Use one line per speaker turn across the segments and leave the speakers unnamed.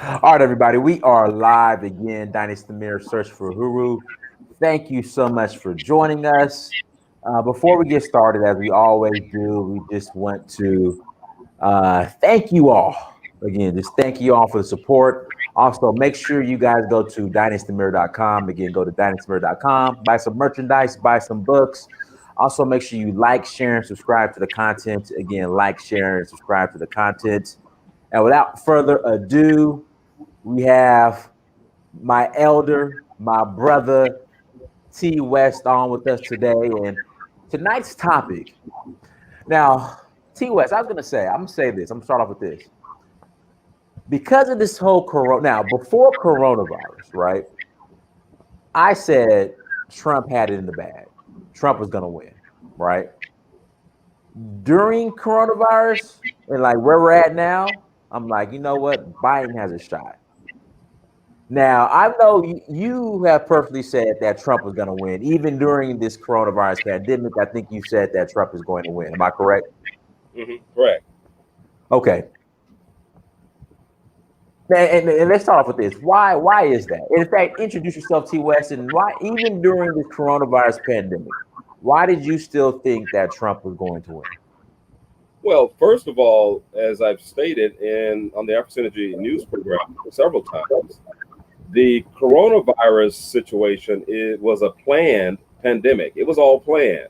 All right, everybody, we are live again. Dynasty Mirror Search for Huru. Thank you so much for joining us. Before we get started, as we always do, we just want to thank you all. Again, just thank you all for the support. Also, make sure you guys go to dynastymirror.com. Again, go to dynastymirror.com, buy some merchandise, buy some books. Also, make sure you like, share, and subscribe to the content. Again, like, share, and subscribe to the content. And without further ado, we have my elder, my brother, T West, on with us today. And tonight's topic. Now, T West, I was going to say, I'm going to say this. I'm going to start off with this. Because of this whole corona, now, before coronavirus, right? I said Trump had it in the bag. Trump was going to win, right? During coronavirus and like where we're at now, I'm like, you know what? Biden has a shot. Now, I know you have perfectly said that Trump was going to win. Even during this coronavirus pandemic, I think you said that Trump is going to win. Am I correct?
Correct.
Okay. And let's start off with this. Why is that? In fact, introduce yourself, T. West, and why, even during this coronavirus pandemic, why did you still think that Trump was going to win?
Well, first of all, as I've stated on the African Energy News program several times, the coronavirus situation, it was a planned pandemic. It was all planned.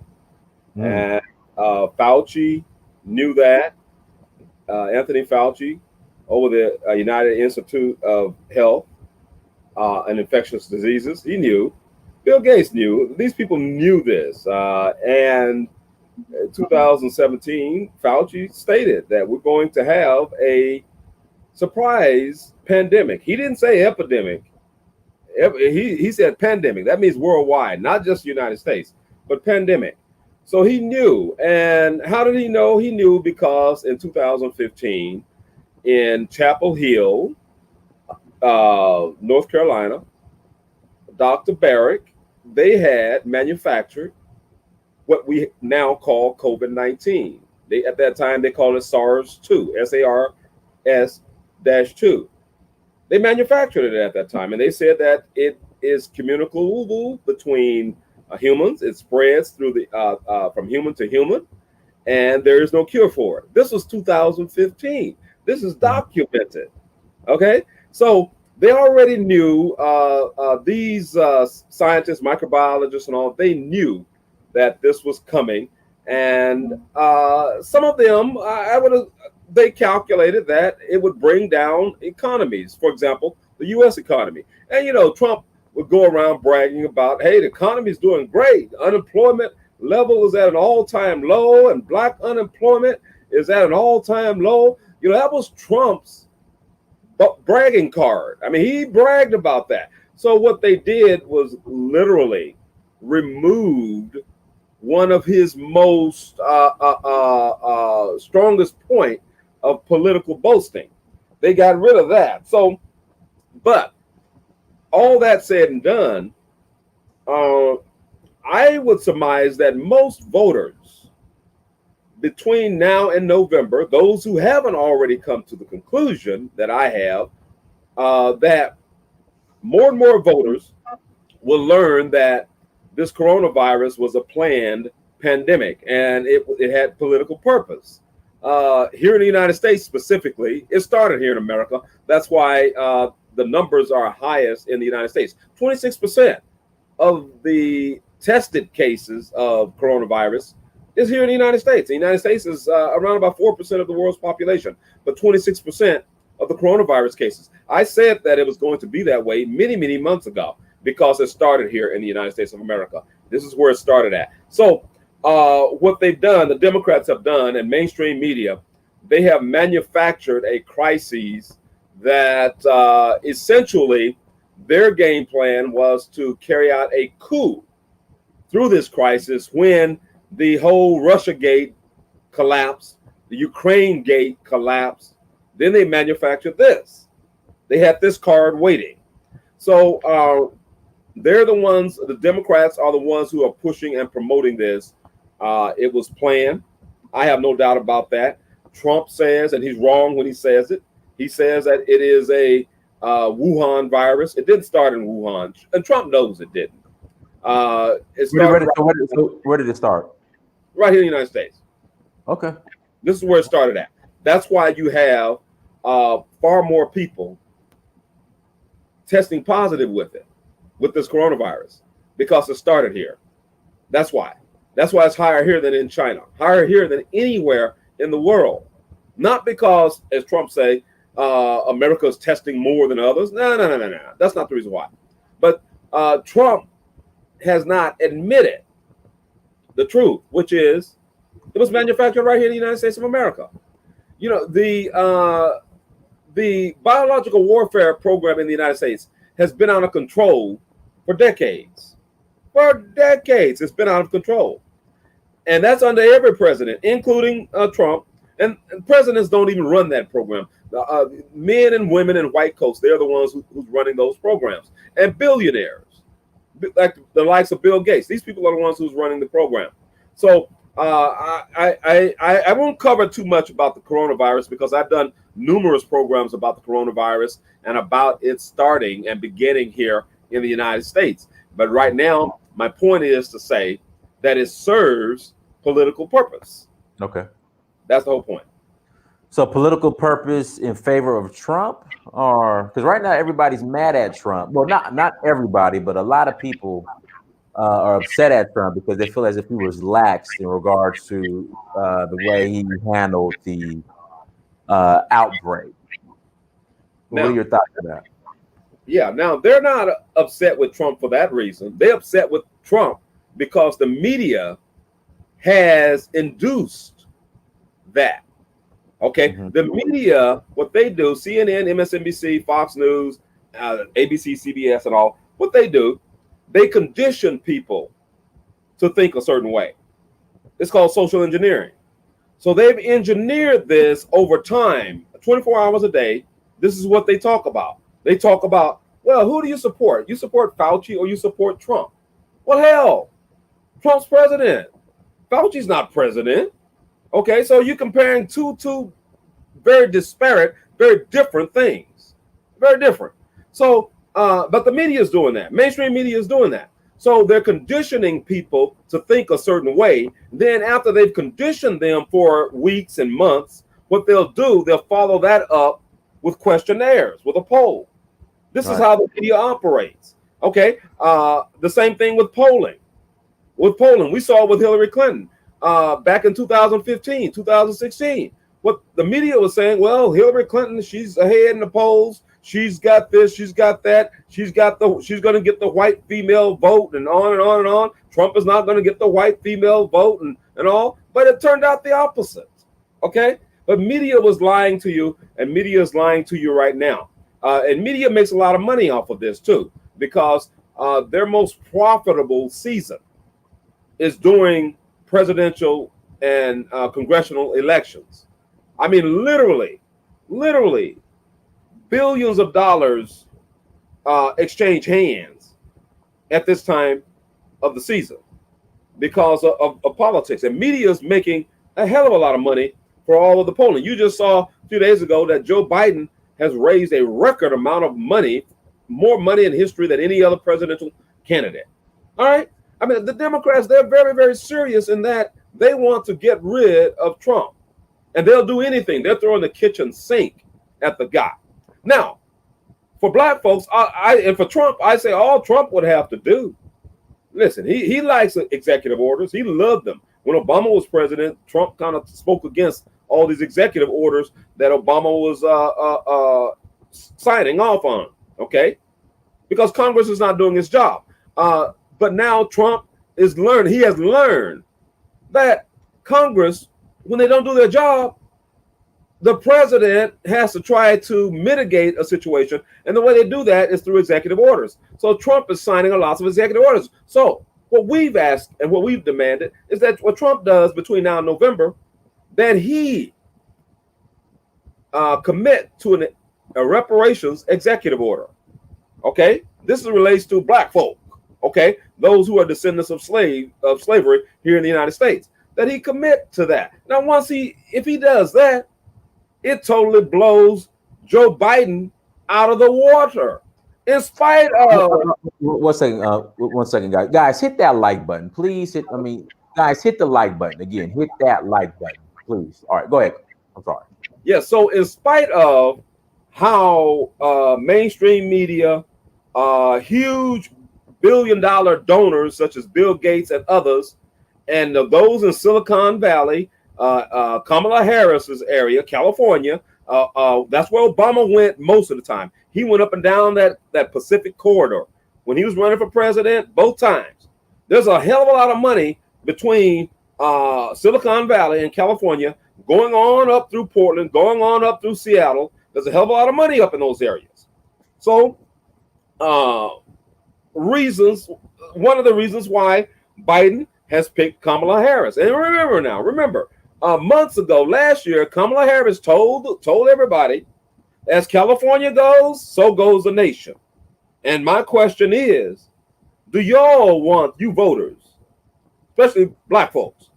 And Fauci knew that. Anthony Fauci over the United Institute of Health and Infectious Diseases, he knew. Bill Gates knew. These people knew this. And in 2017, Fauci stated that we're going to have a surprise pandemic. He didn't say epidemic. He said pandemic. That means worldwide, not just the United States, but pandemic. So he knew. And how did he know? He knew because in 2015, in Chapel Hill, North Carolina, Dr. Barrick, they had manufactured what we now call COVID-19. At that time, they called it SARS-2, SARS-2. They manufactured it at that time, and they said that it is communicable between humans. It spreads through the from human to human, and there is no cure for it. This was 2015. This is documented. Okay, so they already knew. These scientists, microbiologists, and all, they knew that this was coming, and some of them, they calculated that it would bring down economies. For example, the U.S. economy. And Trump would go around bragging about, hey, the economy is doing great. Unemployment level is at an all-time low, and black unemployment is at an all-time low. That was Trump's bragging card. I mean, he bragged about that. So what they did was literally removed one of his most strongest point of political boasting. They got rid of that. So, but all that said and done, I would surmise that most voters between now and November, those who haven't already come to the conclusion that I have, that more and more voters will learn that this coronavirus was a planned pandemic, and it had political purpose. Here in the United States specifically, it started here in America. That's why the numbers are highest in the United States. 26% of the tested cases of coronavirus is here in the United States. The United States is around about 4% of the world's population, but 26% of the coronavirus cases. I said that it was going to be that way many, many months ago because it started here in the United States of America. This is where it started at. So what they've done, the Democrats have done, and mainstream media, they have manufactured a crisis that essentially their game plan was to carry out a coup through this crisis when the whole Russia gate collapsed, the Ukraine gate collapsed. Then they manufactured this. They had this card waiting. So they're the ones, the Democrats are the ones who are pushing and promoting this. It was planned. I have no doubt about that. Trump says, and he's wrong when he says it, he says that it is a Wuhan virus. It didn't start in Wuhan, and Trump knows it didn't. It
Where
started
where did it start?
right here in the United States.
Okay.
This is where it started at. That's why you have far more people testing positive with this coronavirus, because it started here. That's why. That's why it's higher here than in China, higher here than anywhere in the world. Not because, as Trump say, America is testing more than others. No. That's not the reason why. But Trump has not admitted the truth, which is it was manufactured right here in the United States of America. You know, the biological warfare program in the United States has been out of control for decades. For decades, it's been out of control. And that's under every president, including Trump. And presidents don't even run that program. Men and women in white coats, they're the ones who's running those programs. And billionaires, like the likes of Bill Gates, these people are the ones who's running the program. So I won't cover too much about the coronavirus, because I've done numerous programs about the coronavirus and about it starting and beginning here in the United States. But right now, my point is to say that it serves political purpose.
Okay.
That's the whole point.
So political purpose in favor of Trump, or because right now everybody's mad at Trump. Well, not everybody, but a lot of people are upset at Trump because they feel as if he was lax in regards to the way he handled the outbreak. What are your thoughts on that?
Yeah, now they're not upset with Trump for that reason. They're upset with Trump because the media has induced that. Okay, the media, what they do, CNN, MSNBC, Fox News, ABC, CBS, and all, what they do, they condition people to think a certain way. It's called social engineering. So they've engineered this over time, 24 hours a day. This is what they talk about. They talk about, well, who do you support? You support Fauci or you support Trump? Well, hell, Trump's president. Fauci's not president. Okay, so you're comparing two very disparate, very different things. Very different. So, but the media is doing that. Mainstream media is doing that. So they're conditioning people to think a certain way. Then after they've conditioned them for weeks and months, what they'll do, they'll follow that up with questionnaires, with a poll. This is how the media operates. Okay, the same thing with polling. With polling, we saw it with Hillary Clinton back in 2015, 2016. What the media was saying, well, Hillary Clinton, she's ahead in the polls. She's got this, she's got that. She's going to get the white female vote, and on and on and on. Trump is not going to get the white female vote and all. But it turned out the opposite. Okay, but media was lying to you, and media is lying to you right now. And media makes a lot of money off of this too, because their most profitable season is during presidential and congressional elections. I mean, literally, billions of dollars exchange hands at this time of the season because of politics. And media is making a hell of a lot of money for all of the polling. You just saw a few days ago that Joe Biden has raised a record amount of money, more money in history than any other presidential candidate. All right? I mean, the Democrats, they're very, very serious in that they want to get rid of Trump. And they'll do anything. They're throwing the kitchen sink at the guy. Now, for black folks, and for Trump, I say all Trump would have to do. Listen, he likes executive orders. He loved them. When Obama was president, Trump kind of spoke against all these executive orders that Obama was signing off on, okay? Because Congress is not doing its job. But now Trump is learning. He has learned that Congress, when they don't do their job, the president has to try to mitigate a situation. And the way they do that is through executive orders. So Trump is signing a lot of executive orders. So what we've asked and what we've demanded is that what Trump does between now and November, that he commit to a reparations executive order. Okay? This relates to black folk. Okay? Those who are descendants of slavery here in the United States. That he commit to that. Now, if he does that, it totally blows Joe Biden out of the water. In spite of,
1 second, 1 second, guys. Guys, hit that like button, please. Guys, hit the like button again. Hit that like button, please. All right, go ahead. I'm sorry.
yeah, so in spite of how mainstream media, huge billion-dollar donors such as Bill Gates and others, and those in Silicon Valley, Kamala Harris's area, California, that's where Obama went most of the time. He went up and down that Pacific corridor when he was running for president both times. There's a hell of a lot of money between Silicon Valley and California, going on up through Portland, going on up through Seattle. There's a hell of a lot of money up in those areas. So, one of the reasons why Biden has picked Kamala Harris. And remember, months ago, last year, Kamala Harris told everybody, as California goes, so goes the nation. And my question is, do y'all want, you voters, especially black folks,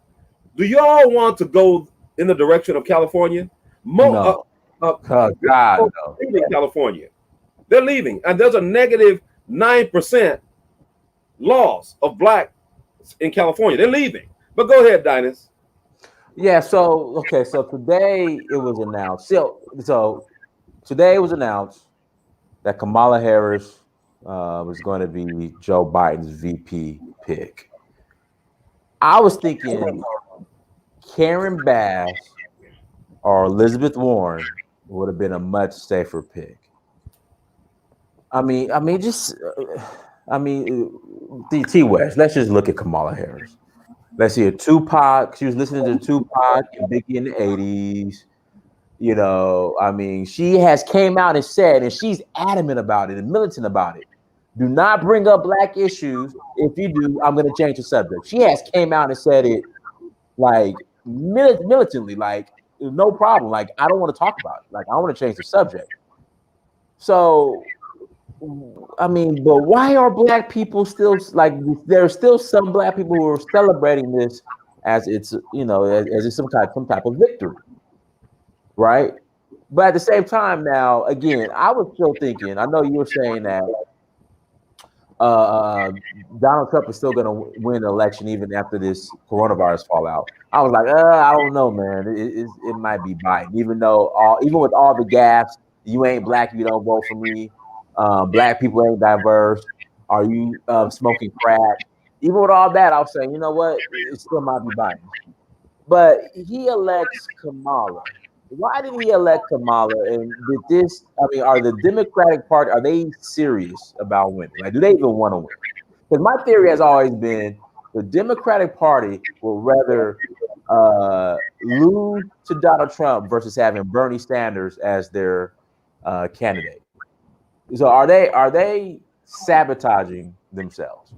do y'all want to go in the direction of California?
No. God, no.
Leaving California. They're leaving. And there's a negative 9% loss of black in California. They're leaving. But go ahead, Dynas.
Yeah, so today it was announced. So today it was announced that Kamala Harris was going to be Joe Biden's VP pick. I was thinking Karen Bass or Elizabeth Warren would have been a much safer pick. T West. Let's just look at Kamala Harris. Let's see, Tupac. She was listening to Tupac and Biggie in the 80s. You know, she has came out and said, and she's adamant about it and militant about it. Do not bring up black issues. If you do, I'm going to change the subject. She has came out and said it like militantly, like no problem. Like, I don't want to talk about it. Like, I want to change the subject. So, but why are black people still like? There are still some black people who are celebrating this as it's as it's some type of victory, right? But at the same time, now again, I was still thinking. I know you were saying that Donald Trump is still going to win the election even after this coronavirus fallout. I was like, I don't know, man. It might be Biden, even with all the gas. You ain't black, you don't vote for me. Black people ain't diverse. Are you smoking crack? Even with all that, I'll say, you know what? It still might be Biden. But he elects Kamala. Why did he elect Kamala? And are the Democratic Party, are they serious about winning? Like, do they even want to win? Because my theory has always been the Democratic Party will rather lose to Donald Trump versus having Bernie Sanders as their candidate. So are they sabotaging themselves?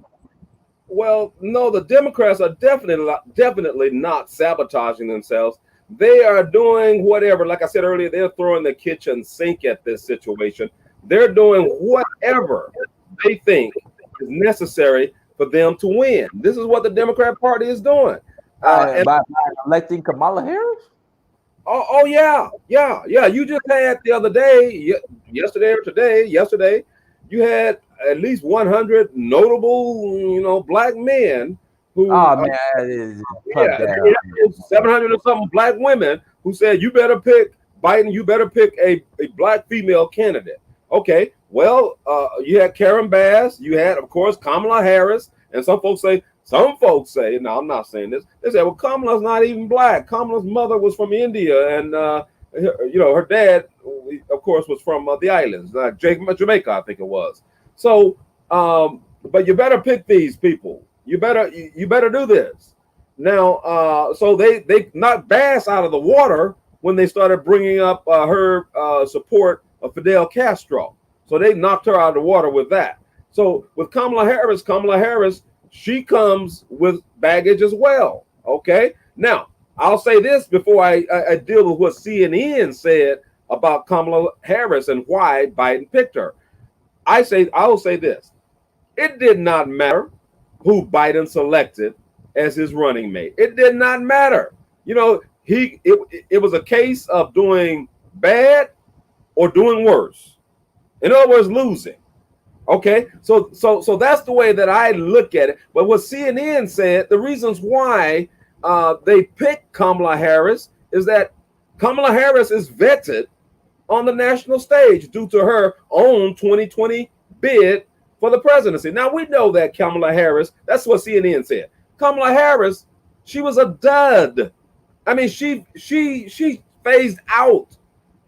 Well, no, the Democrats are definitely not sabotaging themselves. They are doing whatever. Like I said earlier, they're throwing the kitchen sink at this situation. They're doing whatever they think is necessary for them to win. This is what the Democrat Party is doing.
By electing Kamala Harris?
Oh yeah. You just had the other day, yesterday, you had at least 100 notable, black men who.
Oh man,
700 or something black women who said, "You better pick Biden. You better pick a black female candidate." Okay, well, you had Karen Bass, you had, of course, Kamala Harris, and some folks say. No, I'm not saying this. They say, well, Kamala's not even black. Kamala's mother was from India, and her dad, of course, was from the islands, Jamaica, I think it was. So, but you better pick these people. You better do this. Now, so they knocked Bass out of the water when they started bringing up her support of Fidel Castro. So they knocked her out of the water with that. So with Kamala Harris, she comes with baggage as well. Okay. Now, I'll say this before I deal with what CNN said about Kamala Harris and why Biden picked her. I will say this. It did not matter who Biden selected as his running mate. It did not matter. It was a case of doing bad or doing worse. In other words, losing. Okay, so that's the way that I look at it. But what CNN said, the reasons why they picked Kamala Harris is that Kamala Harris is vetted on the national stage due to her own 2020 bid for the presidency. Now we know that Kamala Harris, that's what CNN said. Kamala Harris, she was a dud. I mean, she phased out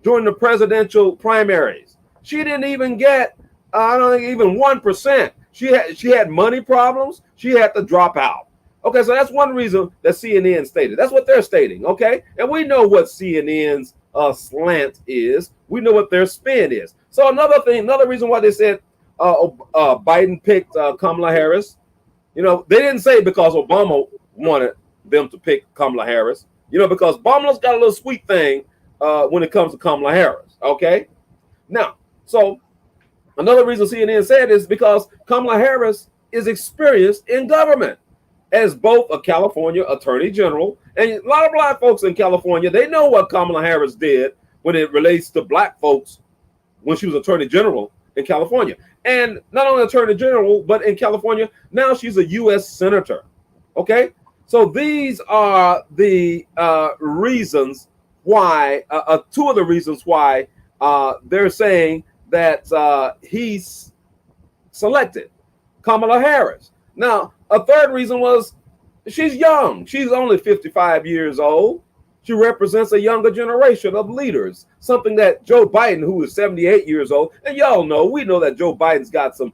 during the presidential primaries. She didn't even get I don't think even 1%. She had money problems. She had to drop out. Okay, so that's one reason that CNN stated. That's what they're stating. Okay, and we know what CNN's slant is. We know what their spin is. So another reason why they said Biden picked Kamala Harris. You know, they didn't say because Obama wanted them to pick Kamala Harris. You know, because Obama's got a little sweet thing when it comes to Kamala Harris. Okay, now so. Another reason CNN said is because Kamala Harris is experienced in government as both a California attorney general, and a lot of black folks in California, they know what Kamala Harris did when it relates to black folks when she was attorney general in California. And not only attorney general, but in California, now she's a U.S. senator. Okay? So these are the reasons why, two of the reasons why they're saying that he's selected Kamala Harris. Now, a third reason was she's young. She's only 55 years old. She represents a younger generation of leaders, something that Joe Biden, who is 78 years old, and y'all know, we know that Joe Biden's got some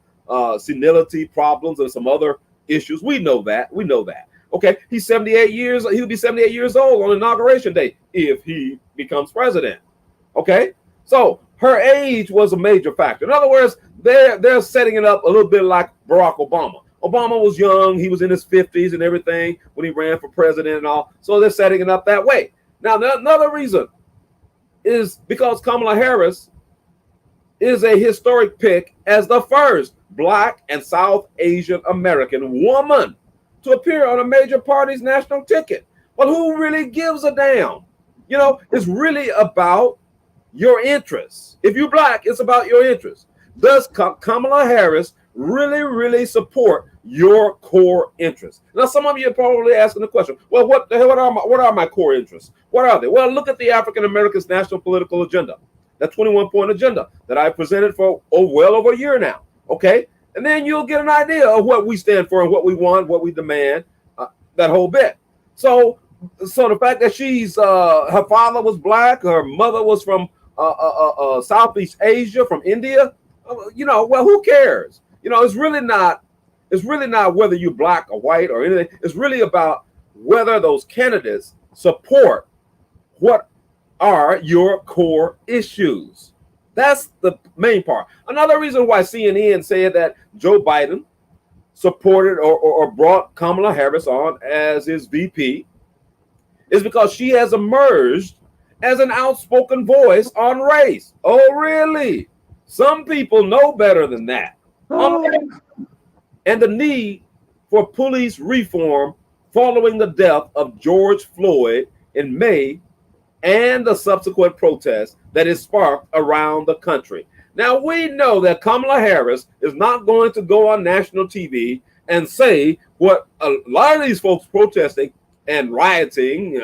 senility problems and some other issues. We know that. Okay, he's 78 years. He'll be 78 years old on Inauguration Day if he becomes president. Okay, so her age was a major factor. In other words, they're setting it up a little bit like Barack Obama. Obama was young. He was in his 50s and everything when he ran for president and all. So they're setting it up that way. Now, another reason is because Kamala Harris is a historic pick as the first Black and South Asian American woman to appear on a major party's national ticket. But who really gives a damn? You know, it's really about your interests. If you're Black, it's about your interests. Does Kamala Harris really support your core interests? Now, some of you are probably asking the question, well, what are my core interests? What are they? Well, look at the African Americans' national political agenda, that 21-point agenda that I presented for well over a year now. Okay, and then you'll get an idea of what we stand for and what we want, what we demand, that whole bit. So the fact that she's her father was Black, her mother was from Southeast Asia, from India, you know, well, who cares? You know, it's really not whether you're Black or white or anything. It's really about whether those candidates support what are your core issues. That's the main part. Another reason why CNN said that Joe Biden supported or brought Kamala Harris on as his VP is because she has emerged as an outspoken voice on race. Oh, really? Some people know better than that. And the need for police reform following the death of George Floyd in May and the subsequent protests that is sparked around the country. Now, we know that Kamala Harris is not going to go on national TV and say what a lot of these folks protesting and rioting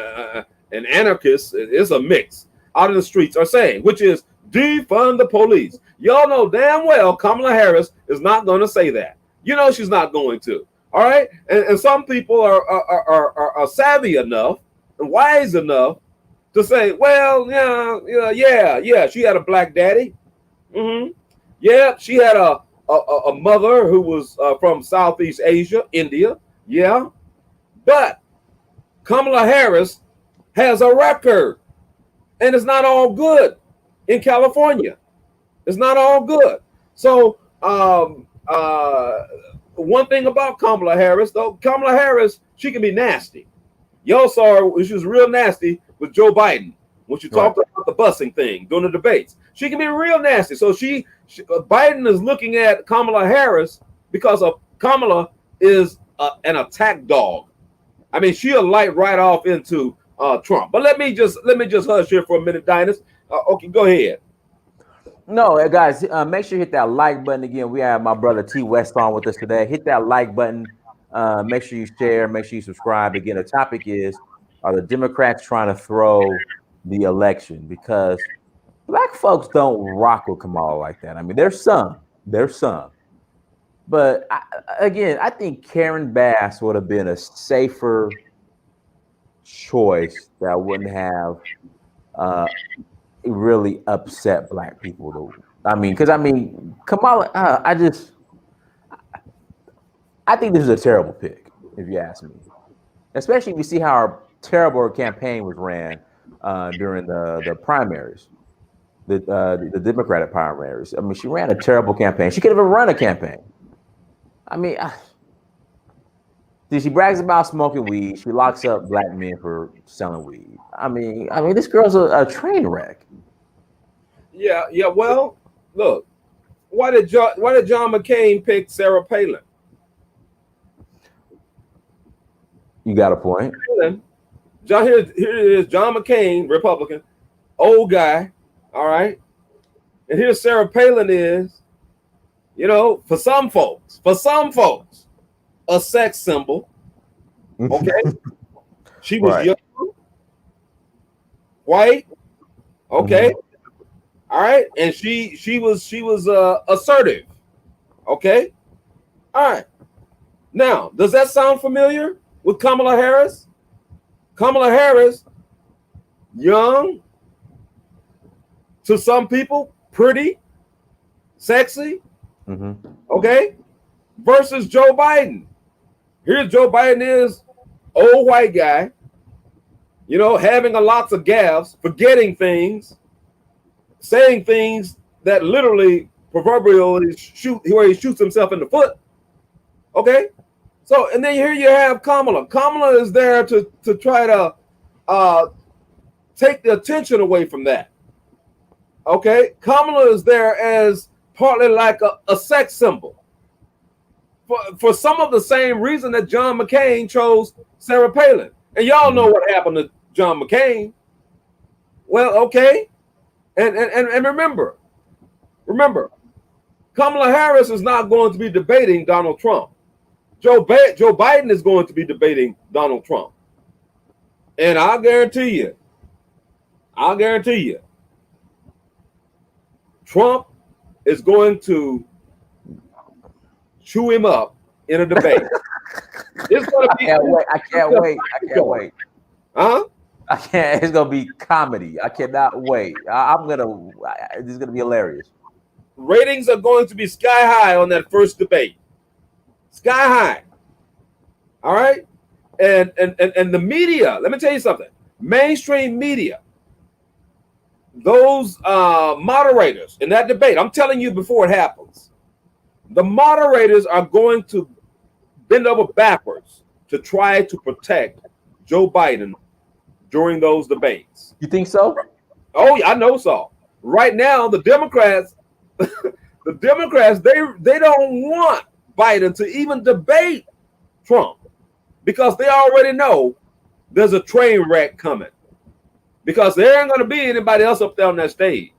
and anarchists, is a mix, out in the streets are saying, which is defund the police. Y'all know damn well Kamala Harris is not going to say that. You know she's not going to. All right, and some people are savvy enough and wise enough to say, well, yeah, she had a Black daddy. Yeah, she had a mother who was from Southeast Asia, India. Yeah, but Kamala Harris has a record, and it's not all good in California. It's not all good. So one thing about Kamala Harris, though, Kamala Harris, she can be nasty. Y'all saw her, she was real nasty with Joe Biden when she talked about the busing thing during the debates. She can be real nasty. So Biden is looking at Kamala Harris because of Kamala is an attack dog. I mean, she'll light right off into Trump. But let me just hush here for a minute, Dynas. Okay, go ahead.
No, guys, make sure you hit that like button again. We have my brother T West on with us today. Hit that like button. Make sure you share. Make sure you subscribe. Again, the topic is: are the Democrats trying to throw the election? Because black folks don't rock with Kamala like that. I mean, there's some, but again, I think Karen Bass would have been a safer choice that wouldn't have uh, really upset black people. Though. I mean, because I mean, Kamala, I think this is a terrible pick, if you ask me. Especially if you see how our terrible her campaign was ran during the primaries, the Democratic primaries. I mean, she ran a terrible campaign. She could have run a campaign. I mean, she brags about smoking weed. She locks up black men for selling weed. I mean, this girl's a train wreck.
Yeah, yeah. Well, look, why did John McCain pick Sarah Palin?
You got a point.
Here it is. John McCain, Republican, old guy. All right, and here Sarah Palin is. For some folks, a sex symbol. Okay, she was
Right.
young, white. Okay, all right, and she was assertive. Okay, all right. Now, does that sound familiar with Kamala Harris? Kamala Harris, young, to some people, pretty, sexy. Okay, versus Joe Biden. Here's Joe Biden is old white guy, having a lots of gaffes, forgetting things, saying things that literally proverbially where he shoots himself in the foot. Okay, so and then here you have Kamala. Kamala is there to try to take the attention away from that. Okay, Kamala is there as partly like a sex symbol. For some of the same reason that John McCain chose Sarah Palin. And y'all know what happened to John McCain. Well, okay. And remember, Kamala Harris is not going to be debating Donald Trump. Joe Biden is going to be debating Donald Trump. And I'll guarantee you, Trump is going to chew him up in a debate. It's going to be.
I can't wait.
Huh?
I can't. It's gonna be comedy. I cannot wait. This is gonna be hilarious.
Ratings are going to be sky high on that first debate. Sky high. All right. And the media. Let me tell you something. Mainstream media. Those moderators in that debate. I'm telling you before it happens. The moderators are going to bend over backwards to try to protect Joe Biden during those debates.
You think so?
Oh, yeah, I know so. Right now, the Democrats, they don't want Biden to even debate Trump because they already know there's a train wreck coming. Because there ain't going to be anybody else up there on that stage.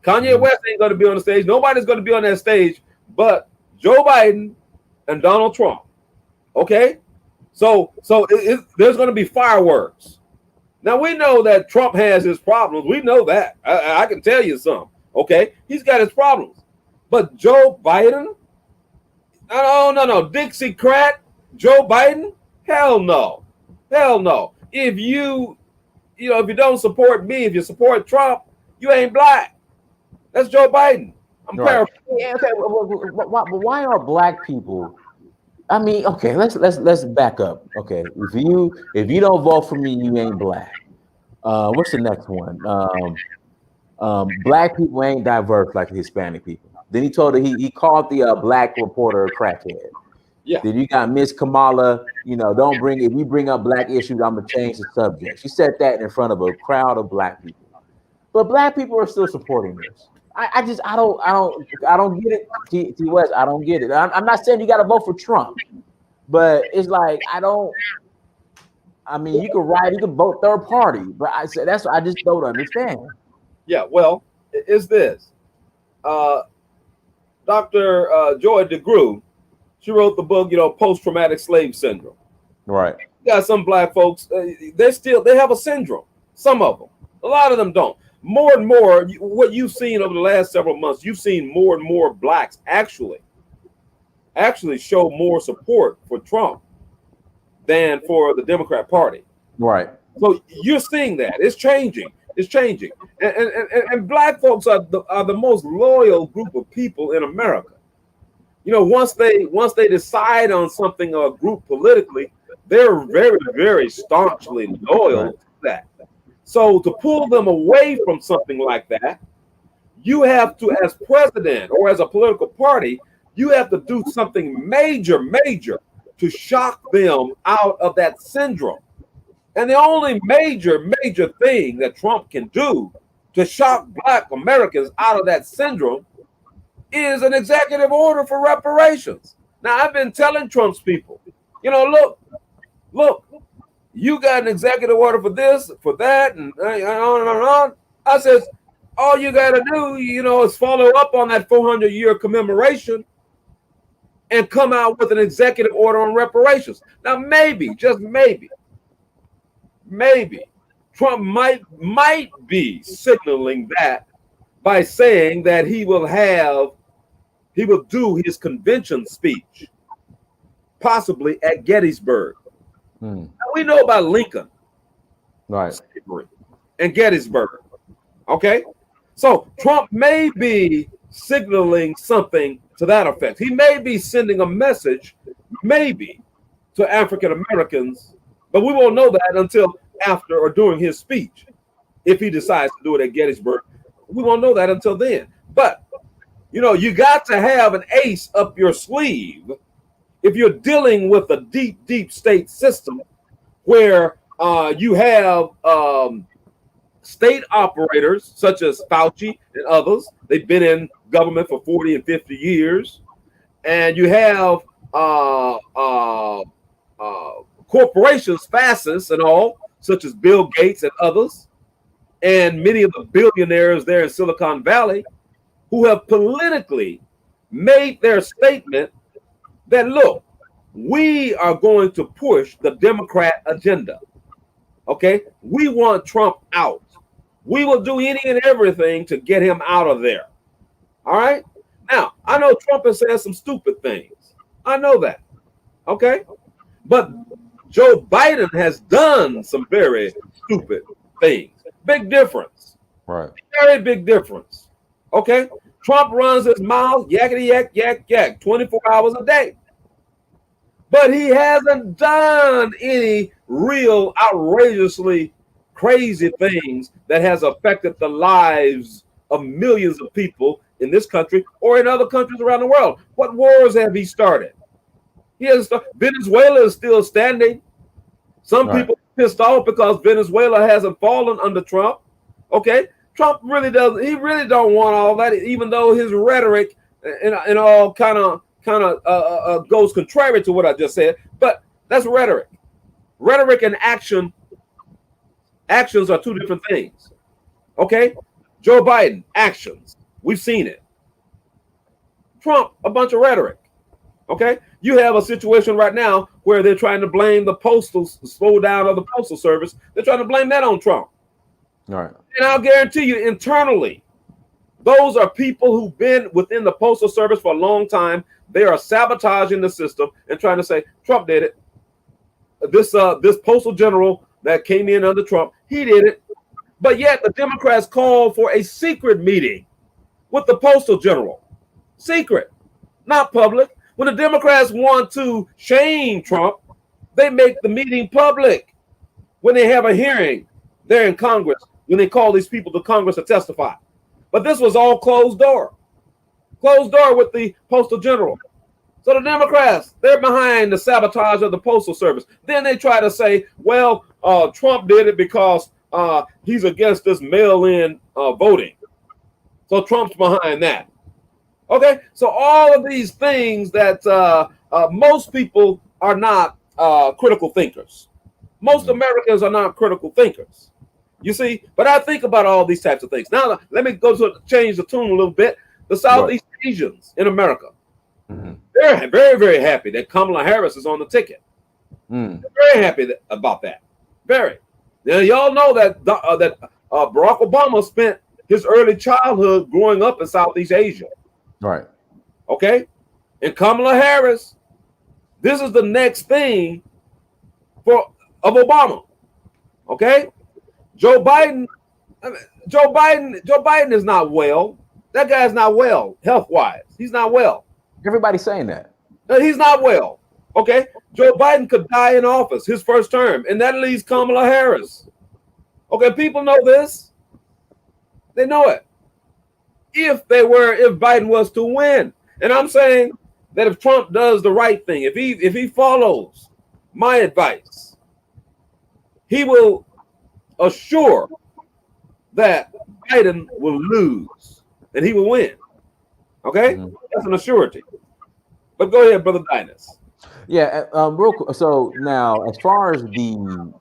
Kanye West ain't going to be on the stage. Nobody's going to be on that stage but Joe Biden and Donald Trump. Okay? So there's going to be fireworks. Now, we know that Trump has his problems. We know that. I can tell you some. Okay? He's got his problems. But Joe Biden? No. Dixiecrat? Joe Biden? Hell no. Hell no. If you don't support me, if you support Trump, you ain't black. That's Joe Biden. I'm paraphrasing.
Yeah, okay. Why are black people? I mean, okay, let's back up. Okay, if you don't vote for me, you ain't black. What's the next one? Black people ain't diverse like the Hispanic people. Then he told her he called the black reporter a crackhead.
Yeah.
Then you got Miss Kamala. If you bring up black issues, I'm gonna change the subject. She said that in front of a crowd of black people, but black people are still supporting this. I don't get it. T West, I don't get it. I'm not saying you got to vote for Trump, but it's like I mean, you can vote third party, but I just don't understand.
Yeah, well, it's this. Dr. Joy DeGruy, she wrote the book, Post-Traumatic Slave Syndrome.
Right.
You got some black folks, they have a syndrome. Some of them. A lot of them don't. More and more, what you've seen over the last several months, you've seen more and more blacks actually show more support for Trump than for the Democrat Party.
Right.
So you're seeing that. It's changing. It's changing. And black folks are the most loyal group of people in America. Once they decide on something or a group politically, they're very, very staunchly loyal to that. So to pull them away from something like that, you have to, as president or as a political party, you have to do something major to shock them out of that syndrome. And the only major thing that Trump can do to shock black Americans out of that syndrome is an executive order for reparations. Now, I've been telling Trump's people, look, you got an executive order for this, for that, and on and on. I says, all you got to do, is follow up on that 400-year commemoration and come out with an executive order on reparations. Now, maybe, just maybe, Trump might be signaling that by saying that he will do his convention speech, possibly at Gettysburg. Now, we know about Lincoln,
right,
and Gettysburg. Okay, so Trump may be signaling something to that effect. He may be sending a message, maybe, to African Americans, but we won't know that until after or during his speech. If he decides to do it at Gettysburg, we won't know that until then. But you got to have an ace up your sleeve if you're dealing with a deep state system where you have state operators such as Fauci and others. They've been in government for 40 and 50 years. And you have corporations, fascists and all, such as Bill Gates and others, and many of the billionaires there in Silicon Valley who have politically made their statement that, look, we are going to push the Democrat agenda. Okay? We want Trump out. We will do any and everything to get him out of there. All right? Now, I know Trump has said some stupid things. I know that. Okay? But Joe Biden has done some very stupid things. Big difference.
Right.
Very big difference. Okay? Trump runs his mouth, yakety yak, yak, yak, 24 hours a day. But he hasn't done any real outrageously crazy things that has affected the lives of millions of people in this country or in other countries around the world. What wars have he started? He hasn't started. Venezuela is still standing. Some people are pissed off because Venezuela hasn't fallen under Trump. Okay, Trump really doesn't. He really don't want all that, even though his rhetoric and all kind of goes contrary to what I just said. But that's rhetoric. Rhetoric and actions are two different things. Okay, Joe Biden, actions. We've seen it. Trump, a bunch of rhetoric. Okay, you have a situation right now where they're trying to blame the slowdown of the postal service. They're trying to blame that on Trump.
All right.
And I'll guarantee you, internally, those are people who've been within the postal service for a long time. They are sabotaging the system and trying to say Trump did it. This postal general that came in under Trump, he did it. But yet the Democrats called for a secret meeting with the postal general. Secret, not public. When the Democrats want to shame Trump, they make the meeting public. When they have a hearing there in Congress, when they call these people to Congress to testify. But this was all closed door. Closed door with the postal general. So the Democrats, they're behind the sabotage of the postal service. Then they try to say, well, Trump did it because he's against this mail-in voting. So Trump's behind that. Okay, so all of these things that most people are not critical thinkers. Most Americans are not critical thinkers. You see, but I think about all these types of things. Now, let me change the tune a little bit. the Southeast Asians in America. They're very, very happy that Kamala Harris is on the ticket. They're very happy about that. Very. Now, y'all know that Barack Obama spent his early childhood growing up in Southeast Asia.
Right.
Okay? And Kamala Harris, this is the next thing of Obama. Okay? Joe Biden is not well. That guy's not well health-wise. He's not well.
Everybody's saying that.
He's not well. Okay? Joe Biden could die in office, his first term, and that leaves Kamala Harris. Okay, people know this. They know it. If Biden was to win. And I'm saying that if Trump does the right thing, if he follows my advice, he will assure that Biden will lose and he will win. Okay? That's an assurity. But go ahead, Brother Dynast.
Yeah, real quick. So now, as far as the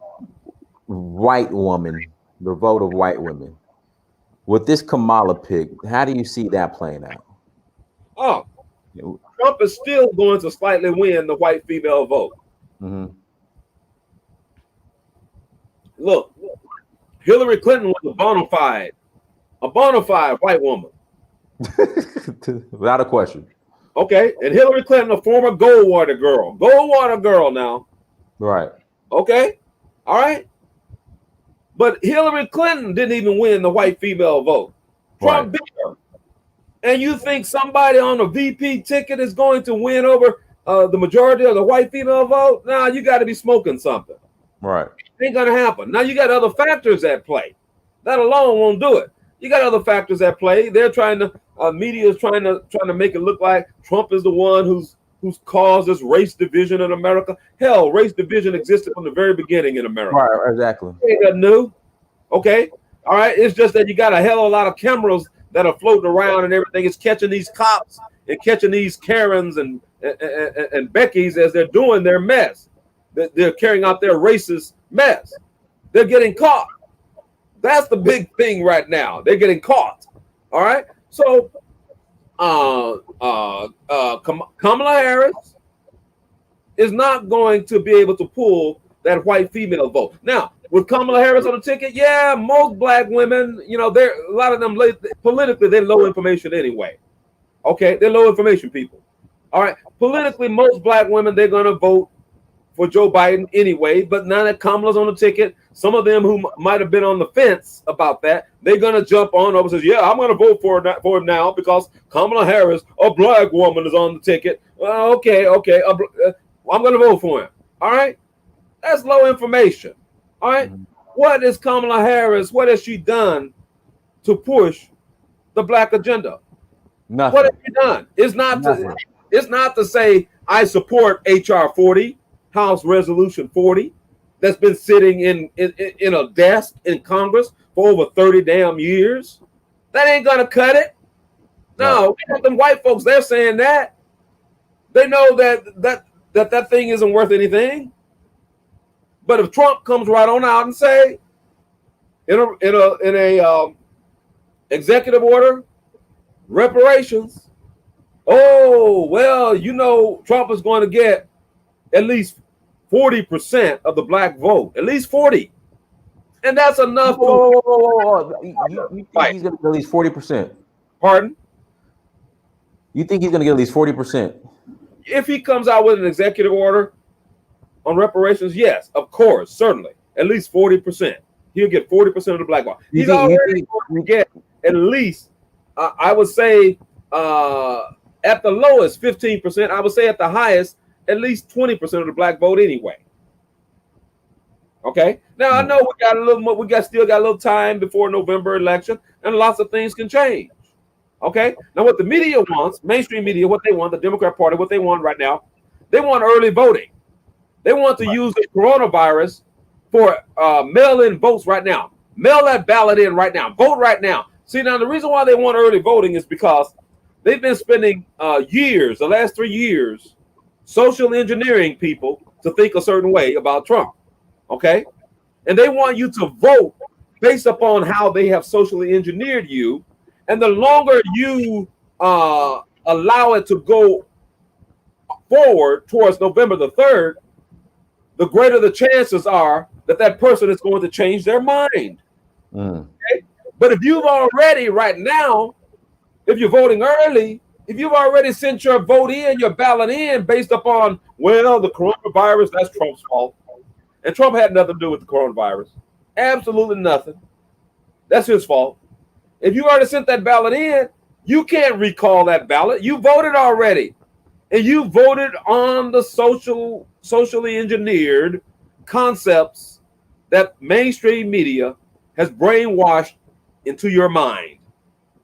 white woman, the vote of white women, with this Kamala pick, how do you see that playing out?
Oh, Trump is still going to slightly win the white female vote. Look, Hillary Clinton was a bona fide white woman.
Without a question.
Okay, and Hillary Clinton, a former Goldwater girl now.
Right.
Okay, all right. But Hillary Clinton didn't even win the white female vote. Trump beat her. And you think somebody on a VP ticket is going to win over the majority of the white female vote? Nah, you got to be smoking something.
Right.
Ain't gonna happen. Now you got other factors at play. That alone won't do it. You got other factors at play. They're trying to media is trying to make it look like Trump is the one who's caused this race division in America. Hell, race division existed from the very beginning in America.
Right, exactly.
Ain't that new? Okay, all right. It's just that you got a hell of a lot of cameras that are floating around and everything. It's catching these cops and catching these Karens and Beckys as they're doing their mess. They're carrying out their racist mess. They're getting caught. That's the big thing right now. They're getting caught. All right. So, Kamala Harris is not going to be able to pull that white female vote. Now, with Kamala Harris on the ticket, yeah, most black women, they're a lot of them politically, they're low information anyway. Okay, they're low information people. All right, politically, most black women, they're going to vote for Joe Biden anyway. But now that Kamala's on the ticket, some of them who might have been on the fence about that, they're going to jump on over and say, yeah, I'm going to vote for him now because Kamala Harris, a black woman, is on the ticket. Okay, I'm going to vote for him. All right, that's low information. All right, what is Kamala Harris? What has she done to push the black agenda?
Nothing.
What has she done? It's not to say I support HR 40, House Resolution 40, that's been sitting in a desk in Congress for over 30 damn years. That ain't gonna cut it. No, them white folks, they're saying that. They know that thing isn't worth anything. But if Trump comes right on out and say, in a executive order, reparations, oh well, Trump is going to get at least 40% of the black vote, at least 40, and that's enough.
You think he's going to get at least 40%?
Pardon?
You think he's going to get at least 40%?
If he comes out with an executive order on reparations, yes, of course, certainly, at least 40%. He'll get 40% of the black vote. He's already going to get at least, I would say, at the lowest 15%. I would say at the highest, at least 20% of the black vote anyway. Okay. Now I know still got a little time before November election, and lots of things can change. Okay. Now what the media wants, mainstream media, what they want, the Democrat Party, what they want right now, they want early voting. They want to use the coronavirus for mail-in votes right now. Mail that ballot in right now. Vote right now. See, now the reason why they want early voting is because they've been spending years, the last 3 years, social engineering people to think a certain way about Trump. Okay? And they want you to vote based upon how they have socially engineered you. And the longer you allow it to go forward towards November the 3rd, the greater the chances are that that person is going to change their mind. Okay? But if you've already right now, if you're voting early, if you've already sent your vote in, your ballot in based upon, well, the coronavirus, that's Trump's fault. And Trump had nothing to do with the coronavirus. Absolutely nothing. That's his fault. If you already sent that ballot in, you can't recall that ballot. You voted already. And you voted on the socially engineered concepts that mainstream media has brainwashed into your mind.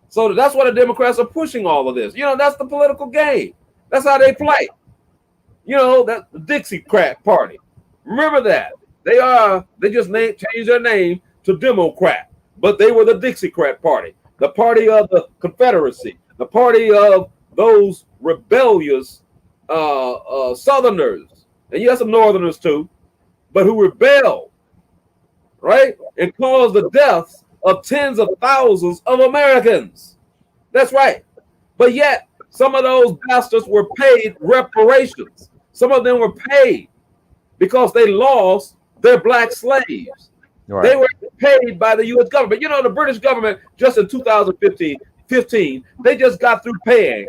So that's why the Democrats are pushing all of this. You know, that's the political game. That's how they play. You know, that's the Dixiecrat Party. Remember that. They just changed their name to Democrat, but they were the Dixiecrat Party, the party of the Confederacy, the party of those rebellious Southerners, and you have some Northerners too, but who rebelled, right, and caused the deaths of tens of thousands of Americans. That's right. But yet, some of those bastards were paid reparations. Some of them were paid because they lost their black slaves. Right. They were paid by the U.S. government. You know, the British government, just in 2015, they just got through paying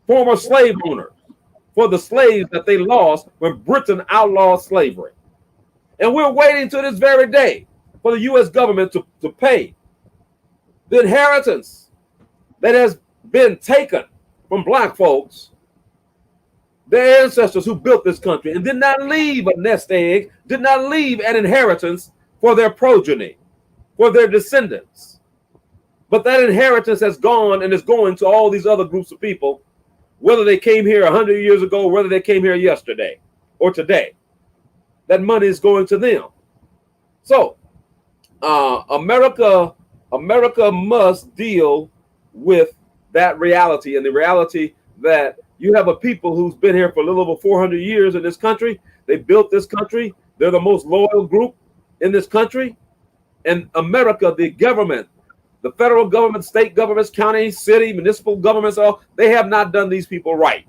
former slave owners for the slaves that they lost when Britain outlawed slavery. And we're waiting to this very day for the U.S. government to pay the inheritance that has been taken from black folks, their ancestors who built this country and did not leave a nest egg, did not leave an inheritance for their progeny, for their descendants. But that inheritance has gone and is going to all these other groups of people, whether they came here 100 years ago, whether they came here yesterday or today. That money is going to them. So America must deal with that reality, and the reality that you have a people who's been here for a little over 400 years in this country. They built this country. They're the most loyal group in this country. And America, the government, the federal government, state governments, county, city, municipal governments, they have not done these people right.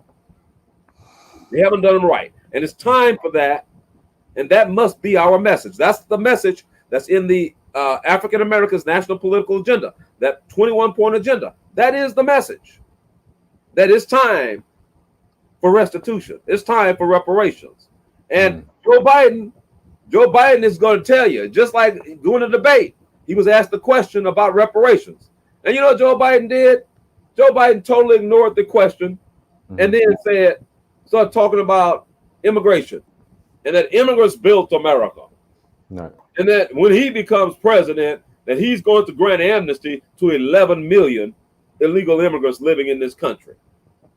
They haven't done them right. And it's time for that. And that must be our message. That's the message that's in the African Americans' national political agenda, that 21-point agenda. That is the message. That it's time for restitution. It's time for reparations. And Joe Biden is going to tell you, just like during the debate, he was asked the question about reparations. And you know what Joe Biden did? Joe Biden totally ignored the question and then started talking about immigration and that immigrants built America. No. And that when he becomes president, that he's going to grant amnesty to 11 million illegal immigrants living in this country.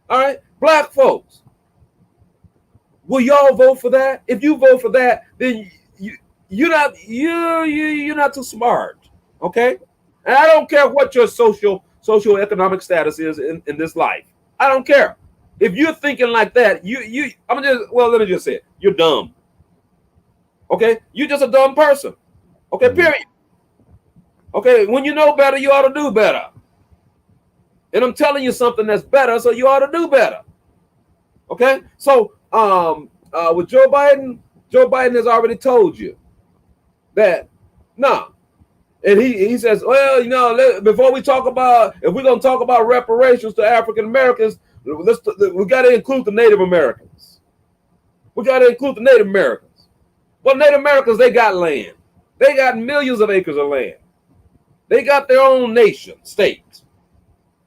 All right, black folks, will y'all vote for that? If you vote for that, then you're not too smart, okay? And I don't care what your socioeconomic status is in this life. I don't care. If you're thinking like that, let me just say it. You're dumb. Okay, you're just a dumb person. Okay, period. Okay, when you know better, you ought to do better. And I'm telling you something that's better, so you ought to do better. Okay, so with Joe Biden has already told you that no. And he says, well, you know, before we talk about, if we're going to talk about reparations to African Americans, we got to include the Native Americans. We got to include the Native Americans. Well, Native Americans, they got land. They got millions of acres of land. They got their own nation, state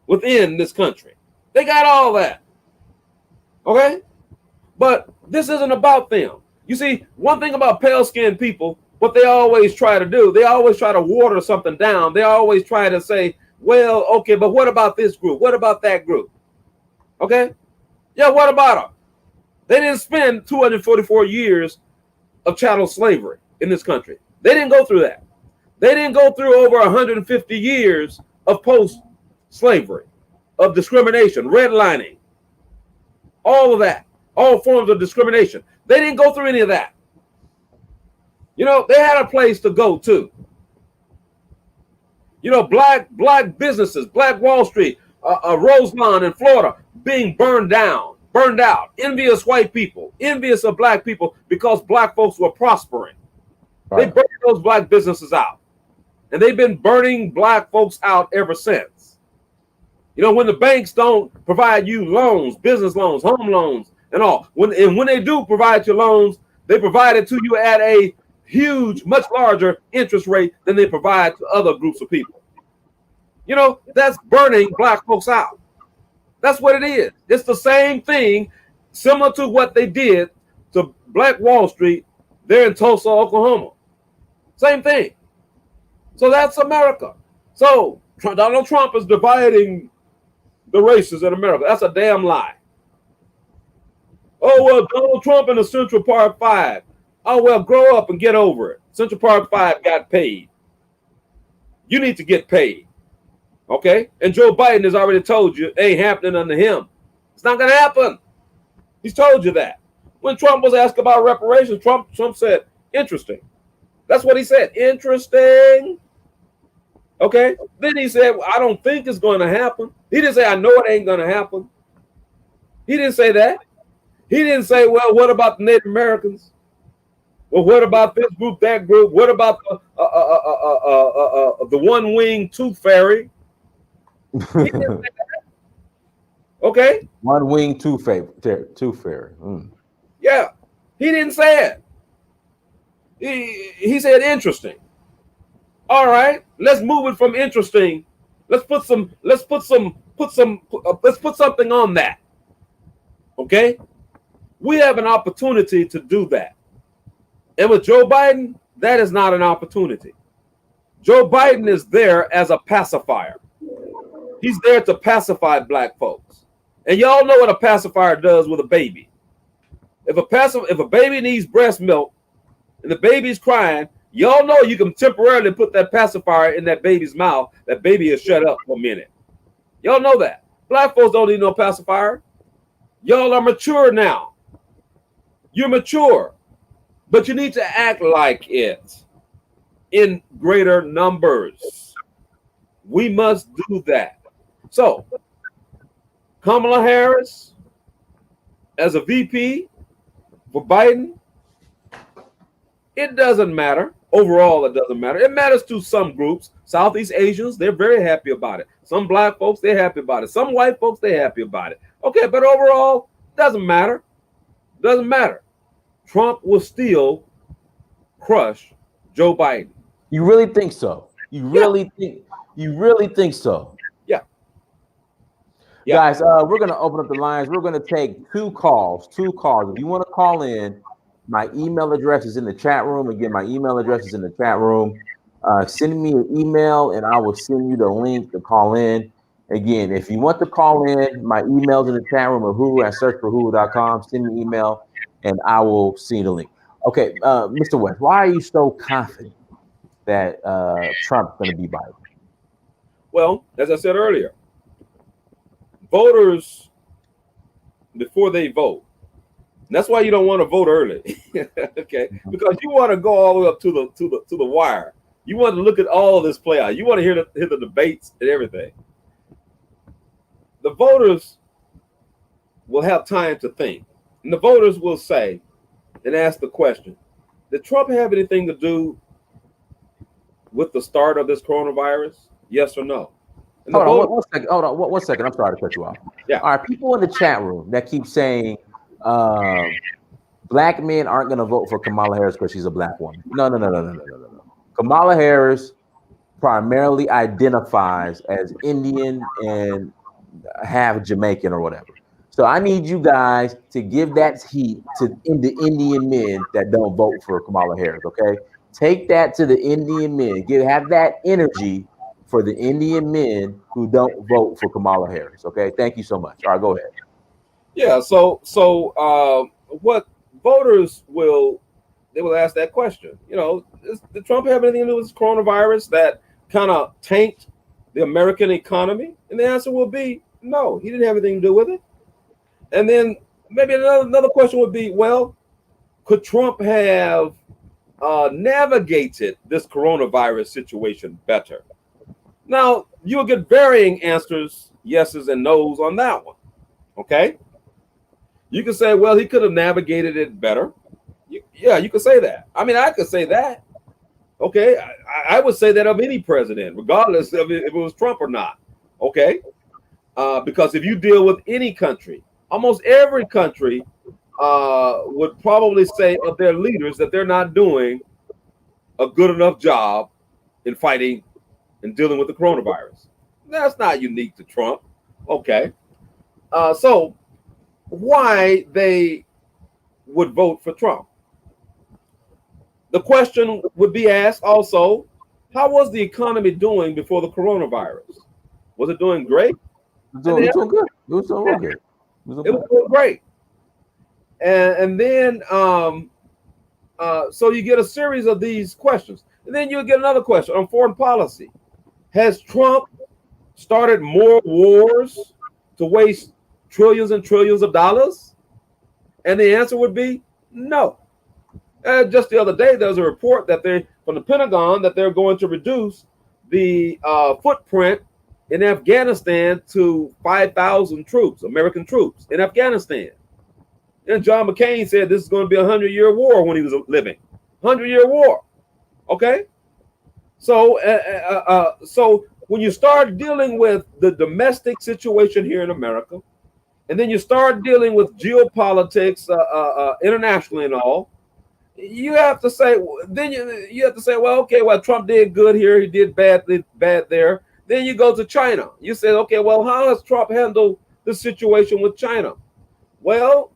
within this country. They got all that. Okay? But this isn't about them. You see, one thing about pale-skinned people, what they always try to do, they always try to water something down. They always try to say, well, okay, but what about this group? What about that group? Okay? Yeah, what about them? They didn't spend 244 years of chattel slavery in this country. They didn't go through that. They didn't go through over 150 years of post-slavery, of discrimination, redlining, all of that, all forms of discrimination. They didn't go through any of that. You know, they had a place to go to. You know, black businesses, Black Wall Street, Roselawn in Florida being burned out, envious white people, envious of black people because black folks were prospering. Right. They burned those black businesses out. And they've been burning black folks out ever since. You know, when the banks don't provide you loans, business loans, home loans, and all, when they do provide you loans, they provide it to you at a huge, much larger interest rate than they provide to other groups of people. You know, that's burning black folks out. That's what it is. It's the same thing, similar to what they did to Black Wall Street there in Tulsa, Oklahoma. Same thing. So that's America. So Donald Trump is dividing the races in America. That's a damn lie. Oh, well, Donald Trump and the Central Park Five. Oh, well, grow up and get over it. Central Park Five got paid. You need to get paid. Okay? And Joe Biden has already told you it ain't happening under him. It's not going to happen. He's told you that. When Trump was asked about reparations, Trump said, interesting. That's what he said. Interesting. Okay? Then he said, well, I don't think it's going to happen. He didn't say, I know it ain't going to happen. He didn't say that. He didn't say, well, what about the Native Americans? Well, what about this group, that group? What about the one-winged tooth fairy? He didn't say that. Okay?
One-winged tooth fairy. Mm.
Yeah. He didn't say it. He said interesting. All right, let's move it from interesting. Let's put something on that. Okay? We have an opportunity to do that. And with Joe Biden, that is not an opportunity. Joe Biden is there as a pacifier. He's there to pacify black folks. And y'all know what a pacifier does with a baby. If a baby needs breast milk and the baby's crying, y'all know you can temporarily put that pacifier in that baby's mouth. That baby is shut up for a minute. Y'all know that. Black folks don't need no pacifier. Y'all are mature now. You're mature. But you need to act like it in greater numbers. We must do that. So, Kamala Harris as a VP for Biden, it doesn't matter. Overall, it doesn't matter. It matters to some groups. Southeast Asians, they're very happy about it. Some black folks, they're happy about it. Some white folks, they're happy about it. Okay, but overall, doesn't matter. Doesn't matter. Trump will still crush Joe Biden.
You really think so? You really think so?
Yeah.
Guys, we're going to open up the lines. We're going to take two calls. If you want to call in, my email address is in the chat room. Again, my email address is in the chat room. Send me an email, and I will send you the link to call in. Again, if you want to call in, my email's in the chat room of Hulu at searchforhulu.com. Send me an email, and I will send you the link. Okay, Mr. West, why are you so confident that Trump's going to be Biden?
Well, as I said earlier, voters, before they vote, that's why you don't want to vote early, okay? Because you want to go all the way up to the wire. You want to look at all of this play out. You want to hear the debates and everything. The voters will have time to think, and the voters will say and ask the question: did Trump have anything to do with the start of this coronavirus? Yes or no?
Hold on one second. I'm sorry to cut you off.
Yeah.
All right, people in the chat room that keep saying black men aren't going to vote for Kamala Harris because she's a black woman. No. Kamala Harris primarily identifies as Indian and half Jamaican or whatever. So I need you guys to give that heat to the Indian men that don't vote for Kamala Harris, okay? Take that to the Indian men. Have that energy for the Indian men who don't vote for Kamala Harris, okay? Thank you so much. All right, go ahead.
Yeah, so what voters will ask that question. You know, did Trump have anything to do with this coronavirus that kind of tanked the American economy? And the answer will be no, he didn't have anything to do with it. And then maybe another question would be, well, could Trump have navigated this coronavirus situation better? Now, you will get varying answers, yeses and nos on that one. Okay? You can say, well, he could have navigated it better. Yeah, you could say that. I mean, I could say that. Okay? I would say that of any president, regardless of if it was Trump or not. Okay? Because if you deal with any country, almost every country would probably say of their leaders that they're not doing a good enough job in fighting and dealing with the coronavirus. That's not unique to Trump. Okay. So why they would vote for Trump? The question would be asked also, how was the economy doing before the coronavirus? Was it doing great?
It was doing good. It was doing okay. It was
doing great. And then, so you get a series of these questions. And then you'll get another question on foreign policy. Has Trump started more wars to waste trillions and trillions of dollars? And the answer would be no. Just the other day, there was a report that from the Pentagon that they're going to reduce the footprint in Afghanistan to 5,000 troops, American troops in Afghanistan. And John McCain said this is going to be a 100-year war when he was living. 100-year war. Okay? So, so when you start dealing with the domestic situation here in America, and then you start dealing with geopolitics internationally and all, you have to say, then you have to say, well, okay, well, Trump did good here, he did bad there. Then you go to China. You say, okay, well, how has Trump handled the situation with China? Well,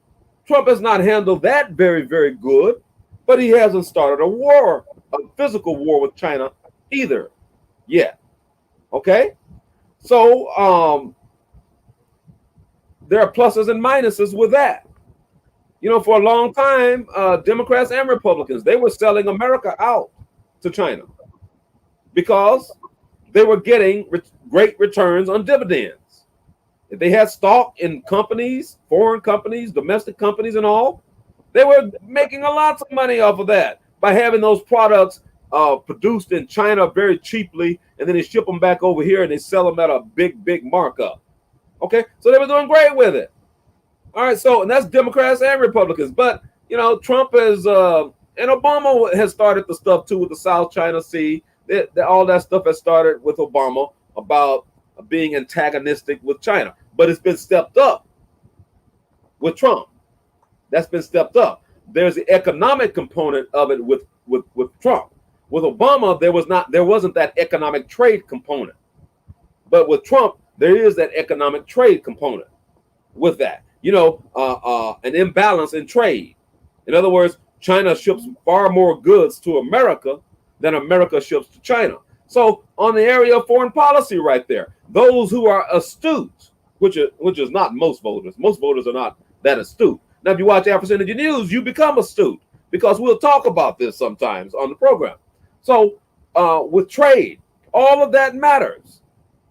Trump has not handled that very, very good, but he hasn't started a war, a physical war with China either yet. Okay? So there are pluses and minuses with that. You know, for a long time, Democrats and Republicans, they were selling America out to China because they were getting great returns on dividends. If they had stock in companies, foreign companies, domestic companies and all, they were making a lot of money off of that by having those products produced in China very cheaply, and then they ship them back over here and they sell them at a big, big markup. Okay, so they were doing great with it. All right, so, and that's Democrats and Republicans. But, you know, Trump is, and Obama has started the stuff too with the South China Sea. All that stuff has started with Obama about being antagonistic with China. But it's been stepped up with Trump. That's been stepped up. There's the economic component of it with Trump. With Obama, there wasn't that economic trade component. But with Trump, there is that economic trade component with that. You know, an imbalance in trade. In other words, China ships far more goods to America than America ships to China. So on the area of foreign policy right there, those who are astute, which is not most voters are not that astute. Now, if you watch African Energy News, you become astute because we'll talk about this sometimes on the program. So with trade, all of that matters.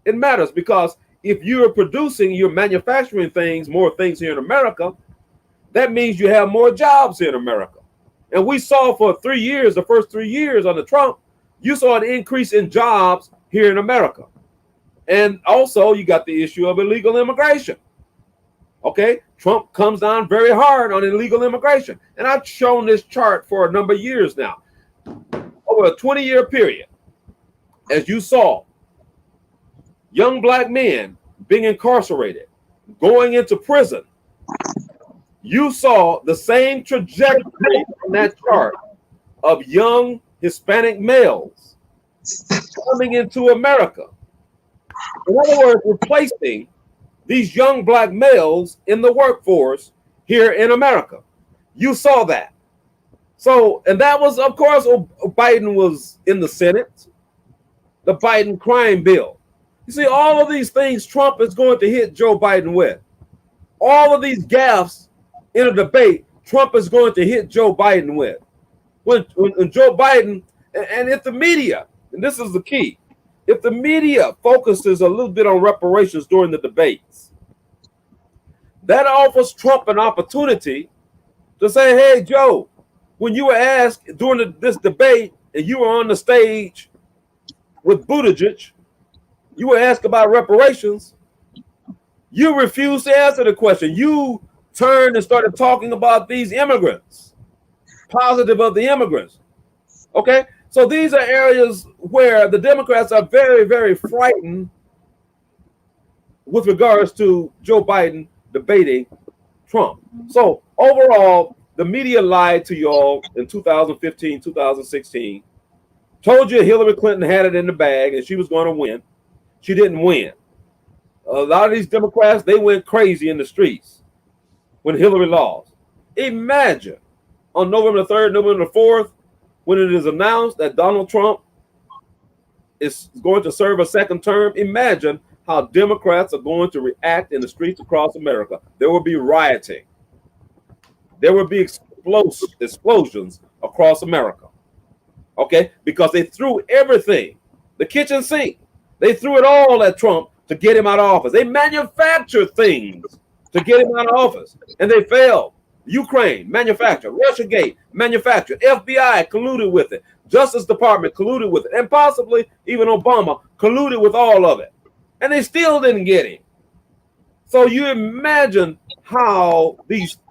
It matters because if you're producing, you're manufacturing more things here in America, that means you have more jobs here in America. And we saw for 3 years, the first 3 years under Trump, you saw an increase in jobs here in America. And also you got the issue of illegal immigration. Okay, Trump comes down very hard on illegal immigration. And I've shown this chart for a number of years now. Over a 20-year period, as you saw, young black men being incarcerated, going into prison, you saw the same trajectory on that chart of young Hispanic males coming into America. In other words, replacing these young black males in the workforce here in America. You saw that. So, and that was, of course, Biden was in the Senate, the Biden crime bill. You see, all of these things Trump is going to hit Joe Biden with. All of these gaffes in a debate, Trump is going to hit Joe Biden with. When Joe Biden, and if the media, and this is the key, if the media focuses a little bit on reparations during the debates, that offers Trump an opportunity to say, hey, Joe, when you were asked during this debate and you were on the stage with Buttigieg, You were asked about reparations. You refused to answer the question. You turned and started talking about these immigrants, positive of the immigrants. Okay? So these are areas where the Democrats are very, very frightened with regards to Joe Biden debating Trump. So overall, the media lied to y'all in 2015, 2016, told you Hillary Clinton had it in the bag and she was going to win. She didn't win. A lot of these Democrats, they went crazy in the streets when Hillary lost. Imagine on November the 3rd, November the 4th, when it is announced that Donald Trump is going to serve a second term, imagine how Democrats are going to react in the streets across America. There will be rioting. There will be explosions across America. Okay? Because they threw everything, the kitchen sink, they threw it all at Trump to get him out of office. They manufactured things to get him out of office, and they failed. Ukraine, manufactured. Russiagate, manufactured. FBI colluded with it. Justice Department colluded with it. And possibly even Obama colluded with all of it. And they still didn't get him. So you imagine how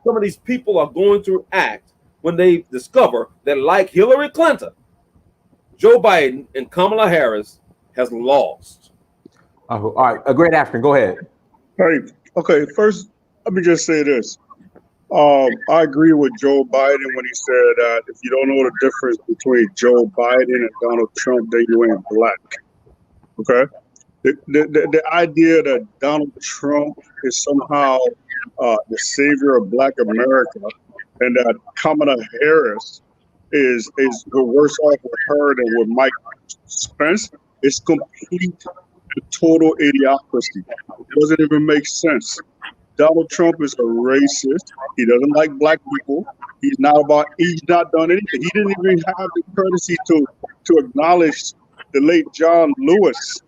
some of these people are going to act when they discover that, like Hillary Clinton, Joe Biden and Kamala Harris has lost.
All right, a great African. Go ahead.
Hey, okay. First, let me just say this. I agree with Joe Biden when he said that if you don't know the difference between Joe Biden and Donald Trump, then you ain't black. Okay? The idea that Donald Trump is somehow the savior of Black America and that Kamala Harris is worse off with her than with Mike Pence is complete and total idiocracy. It doesn't even make sense. Donald Trump is a racist. He doesn't like black people. He's not done anything. He didn't even have the courtesy to acknowledge the late John Lewis.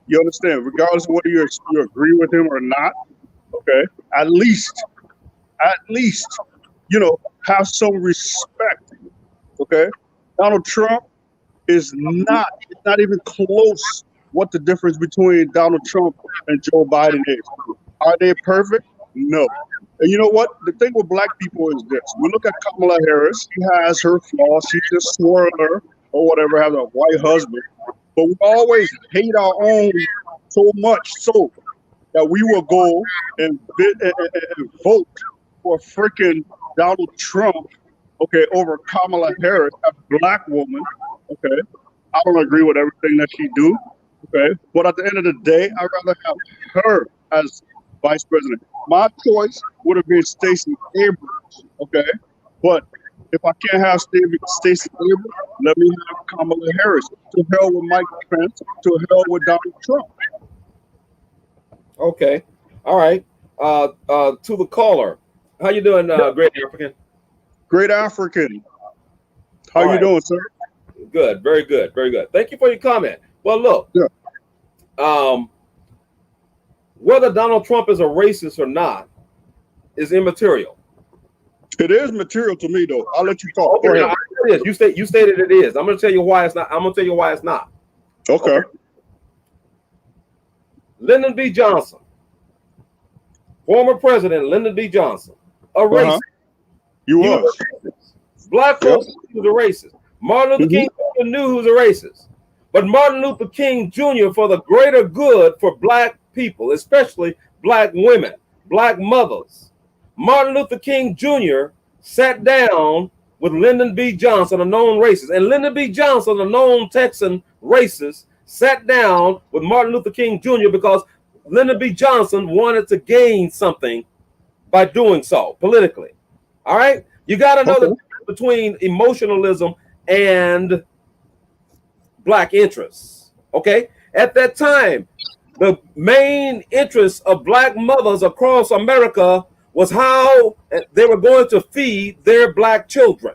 You understand? Regardless of whether you agree with him or not, okay, at least, have some respect. Okay? Donald Trump is not even close what the difference between Donald Trump and Joe Biden is. Are they perfect? No. And you know what? The thing with black people is this. We look at Kamala Harris. She has her flaws. She's a swirler or whatever, has a white husband. But we always hate our own so much so that we will go and vote for freaking Donald Trump, okay, over Kamala Harris, a black woman, okay? I don't agree with everything that she do, okay? But at the end of the day, I'd rather have her as vice president. My choice would have been Stacey Abrams, okay? But if I can't have Stacey Abrams, let me have Kamala Harris. To hell with Mike Pence, to hell with Donald Trump.
Okay. All right. To the caller. How you doing, Great African?
Great African. How you doing, sir?
Good. Very good. Very good. Thank you for your comment. Well, look. Yeah. Whether Donald Trump is a racist or not is immaterial.
It is material to me, though. I'll let you talk.
Okay, no, it is. You stated it is. I'm going to tell you why it's not. I'm going to tell you why it's not.
Okay.
Lyndon B. Johnson, former president Lyndon B. Johnson, a racist.
You was.
Black folks knew he was a racist. Martin Luther King Jr. knew he was a racist. But Martin Luther King Jr., for the greater good for black people, especially black women, black mothers, Martin Luther King Jr. sat down with Lyndon B. Johnson, a known racist. And Lyndon B. Johnson, a known Texan racist, sat down with Martin Luther King Jr. because Lyndon B. Johnson wanted to gain something by doing so politically. All right? You got to know the difference between emotionalism and black interests. Okay? At that time, the main interest of black mothers across America was how they were going to feed their black children.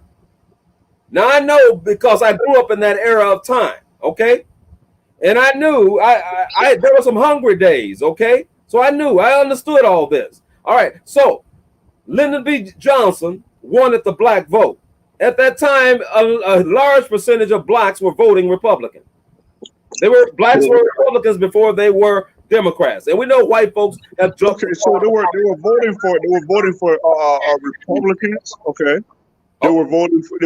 Now, I know because I grew up in that era of time, okay? And I knew there were some hungry days, okay? So I understood all this. All right, so Lyndon B. Johnson wanted the black vote. At that time, a large percentage of blacks were voting Republican. Blacks were Republicans before they were Democrats, and we know white folks have jumped.
Okay, so they were voting for Republicans. Okay, they were voting for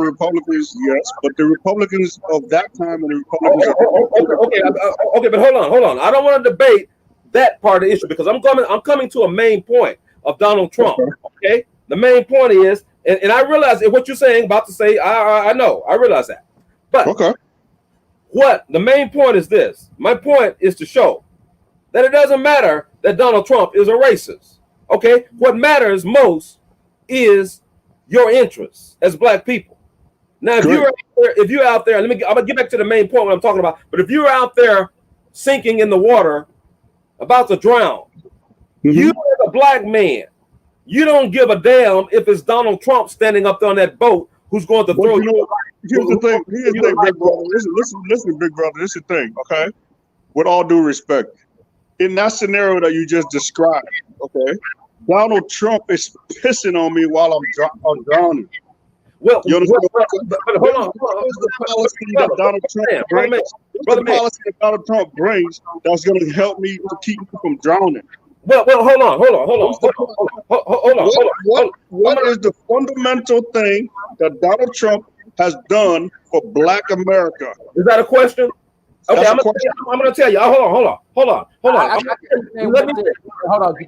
Republicans. Yes, but the Republicans of that time and the Republicans.
Okay, but hold on. I don't want to debate that part of the issue because I'm coming to a main point of Donald Trump. Okay, the main point is, and I realize what you're saying, about to say. I know, I realize that, but what the main point is this? My point is to show that it doesn't matter that Donald Trump is a racist. Okay, what matters most is your interests as black people. Now, if you're out there, I'm gonna get back to the main point what I'm talking about. But if you're out there sinking in the water, about to drown, you as a black man, you don't give a damn if it's Donald Trump standing up there on that boat who's going to throw you.
Here's the thing, big brother. Listen, big brother. This is the thing, okay? With all due respect, in that scenario that you just described, okay, Donald Trump is pissing on me while I'm drowning.
Well,
you understand?
But hold on.
The policy that Donald Trump brings, that Donald Trump brings that's going to help me to keep me from drowning.
Well, hold on.
What is the fundamental thing that Donald Trump has done for Black America?
Is that a question? Okay, I'm gonna tell you. Hold on.
Hold on,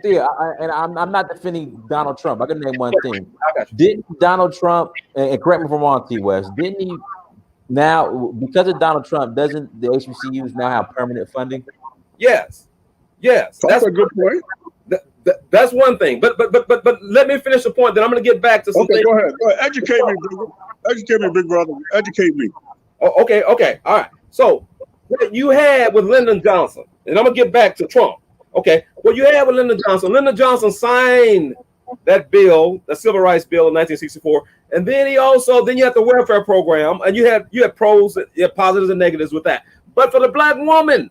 Thea. I'm not defending Donald Trump. I can name one thing. Didn't Donald Trump, and correct me if I'm wrong, T. West, didn't he now, because of Donald Trump, doesn't the HBCUs now have permanent funding?
Yes.
That's a good point.
That's one thing. But let me finish the point. Then I'm gonna get back to something.
Okay, go ahead. Educate me, big brother. Educate me.
Oh, okay. All right. So what you had with Lyndon Johnson, and I'm gonna get back to Trump. Okay, what you had with Lyndon Johnson signed that bill, the Civil Rights Bill in 1964, and then you had the welfare program, and you had pros, you had positives and negatives with that. But for the black women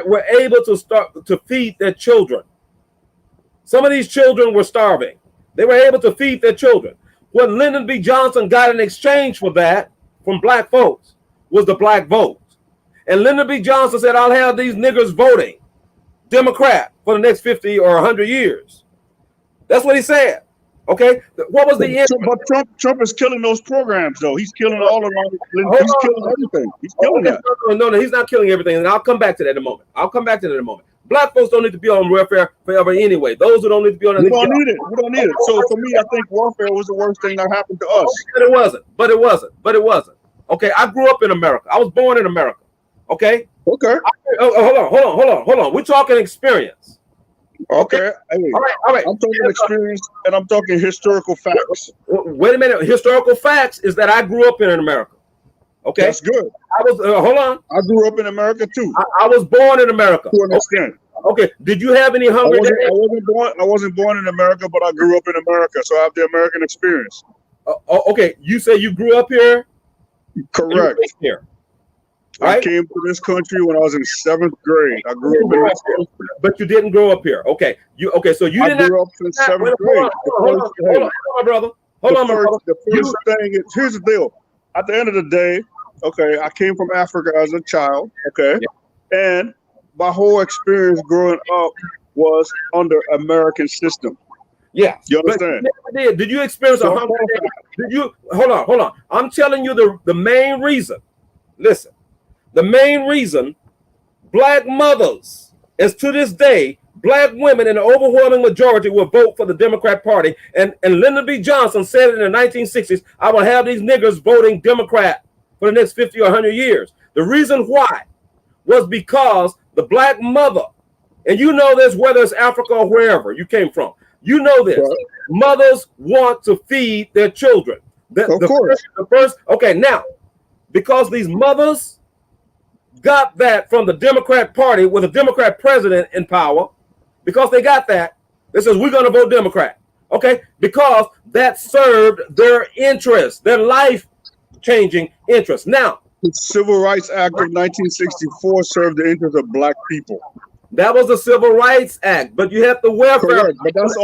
were able to feed their children. Some of these children were starving. They were able to feed their children. What Lyndon B. Johnson got in exchange for that from black folks was the black vote. And Lyndon B. Johnson said, I'll have these niggers voting Democrat for the next 50 or 100 years. That's what he said. Okay, what was the end?
But Trump is killing those programs, though. He's killing all of them. He's killing everything. He's killing that.
No, he's not killing everything. And I'll come back to that in a moment. Black folks don't need to be on welfare forever anyway. Those who don't need to be on it.
We don't need it. So for me, I think welfare was the worst thing that happened to us.
But it wasn't. Okay, I grew up in America. I was born in America. Okay. Hold on. We're talking experience.
Okay. Hey,
all right.
I'm talking experience and I'm talking historical facts.
Wait a minute. Historical facts is that I grew up in America. Okay.
That's good.
I was hold on.
I grew up in America too.
I was born in America.
To an extent.
Okay. Did you have any hungry days?
I wasn't born in America, but I grew up in America, so I have the American experience.
Okay. You say you grew up here?
Correct.
Here.
I came to this country when I was in 7th grade. I grew up in this country.
But you didn't grow up here. Okay. So you didn't
grew up since 7th grade.
Hold on, my brother.
The first thing is, here's the deal. At the end of the day, okay, I came from Africa as a child, okay? Yeah. And my whole experience growing up was under American system.
Yeah.
You understand?
Did you experience a hungry day? Did you hold on. I'm telling you the main reason. Listen. The main reason black mothers, as to this day, black women in the overwhelming majority will vote for the Democrat Party. And Lyndon B. Johnson said it in the 1960s, I will have these niggers voting Democrat for the next 50 or 100 years. The reason why was because the black mother, and you know this, whether it's Africa or wherever you came from, you know this, right. Mothers want to feed their children.
Of course.
Okay, now, because these mothers got that from the Democrat Party with a Democrat president in power, because they got that, they says, we're going to vote Democrat. Okay, because that served their interests, their life-changing interests. Now,
the Civil Rights Act of 1964 served the interests of black people.
That was the Civil Rights Act, but you have the welfare.
Correct, but that's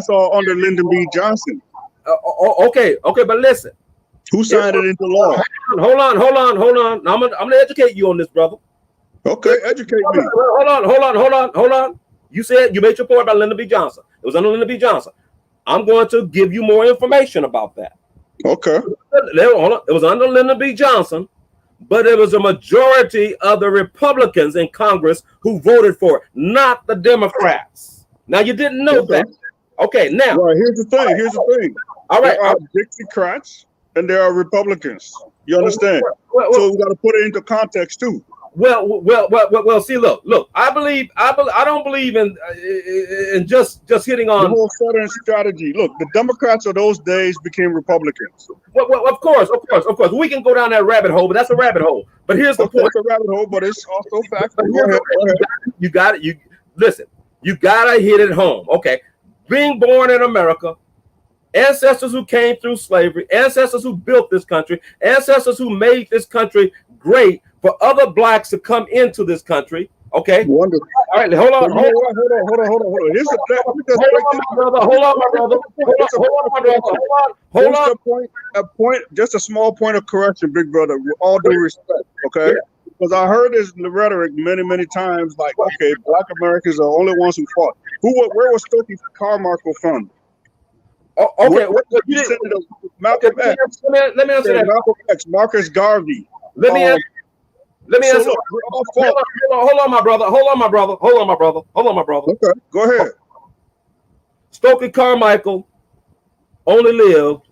all under Lyndon B. Johnson.
Okay, but listen.
Who signed it into law?
Hold on. I'm gonna educate you on this, brother.
Okay, educate me.
Hold on. You said you made your point about Lyndon B. Johnson. It was under Lyndon B. Johnson. I'm going to give you more information about that.
Okay.
It was under Lyndon B. Johnson, but it was a majority of the Republicans in Congress who voted for it, not the Democrats. Now, you didn't know that. Okay, now.
Well, here's the thing.
All right.
There are Dixiecrats and there are Republicans. You understand? So we got to put it into context too.
Well. See, look. I don't believe in just hitting on
the whole Southern strategy. Look, the Democrats of those days became Republicans.
Well, of course. We can go down that rabbit hole, but that's a rabbit hole. But here's the point.
It's a rabbit hole, but it's also fact.
Go ahead. You got it. You gotta hit it home. Okay, being born in America, ancestors who came through slavery, ancestors who built this country, ancestors who made this country great for other blacks to come into this country. Okay.
Wonderful.
All right. Hold on.
Hold on. Here's a point. Just a small point of correction, big brother. With all due respect, okay? Because I heard this in the rhetoric many times. Like, okay, Black Americans are the only ones who fought. Where was Stokely Carmichael from?
Okay.
Malcolm X.
Let me answer that.
Malcolm X. Marcus Garvey.
Let me answer. Hold on, my brother.
Okay, go ahead.
Stokely Carmichael only lived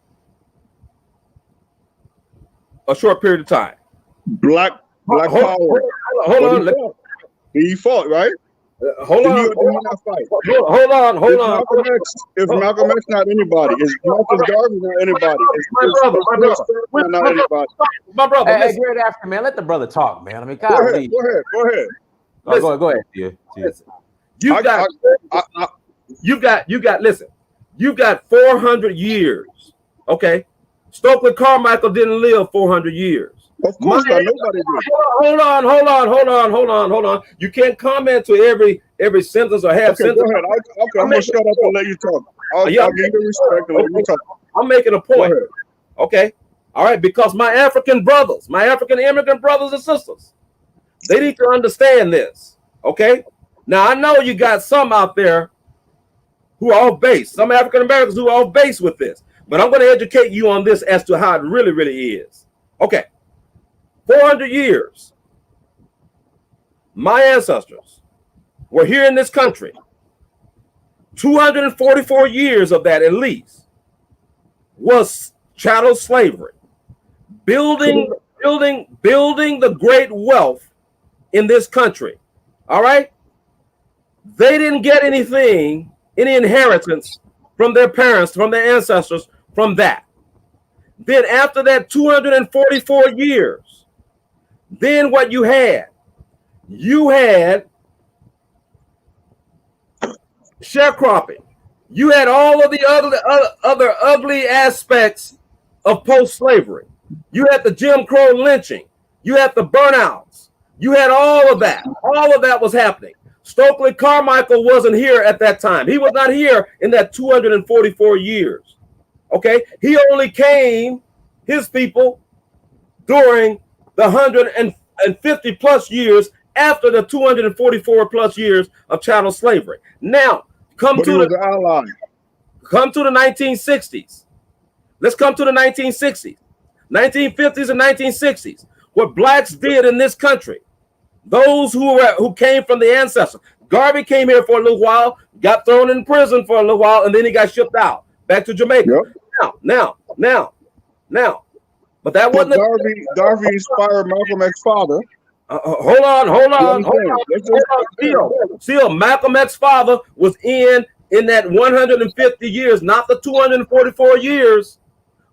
a short period of time.
Black power.
Hold on.
He fought, right?
Hold on.
If Malcolm X not anybody, is Marcus Garvey not anybody?
Not anybody. My brother.
Hey, great after, man. Let the brother talk, man. I mean,
go ahead.
Go ahead.
Listen. You've got 400 years. Okay. Stokely Carmichael didn't live 400 years.
Of course not. Nobody did.
Hold on. You can't comment to every sentence or half sentence.
Go ahead. I'm gonna shut up and let you talk. I'll give you respect and let you talk.
I'm making a point. Okay. All right. Because my African immigrant brothers and sisters, they need to understand this. Okay. Now I know you got some out there who are off base, some African Americans who are off base with this, but I'm going to educate you on this as to how it really is. Okay. 400 years, my ancestors were here in this country. 244 years of that, at least, was chattel slavery, building the great wealth in this country. All right, they didn't get any inheritance from their parents, from their ancestors, from that. Then after that 244 years. Then what you had sharecropping. You had all of the other ugly aspects of post-slavery. You had the Jim Crow lynching. You had the burnouts. You had all of that. All of that was happening. Stokely Carmichael wasn't here at that time. He was not here in that 244 years. Okay? He only came, his people, during the 150 plus years after the 244 plus years of chattel slavery. Now, come to the 1960s. Let's come to the 1960s, 1950s and 1960s. What blacks did in this country, those who came from the ancestors. Garvey came here for a little while, got thrown in prison for a little while, and then he got shipped out back to Jamaica.
Yep.
Now. But that wasn't
Garvey inspired Malcolm X's father.
Hold on. See, Malcolm X's father was in that 150 years, not the 244 years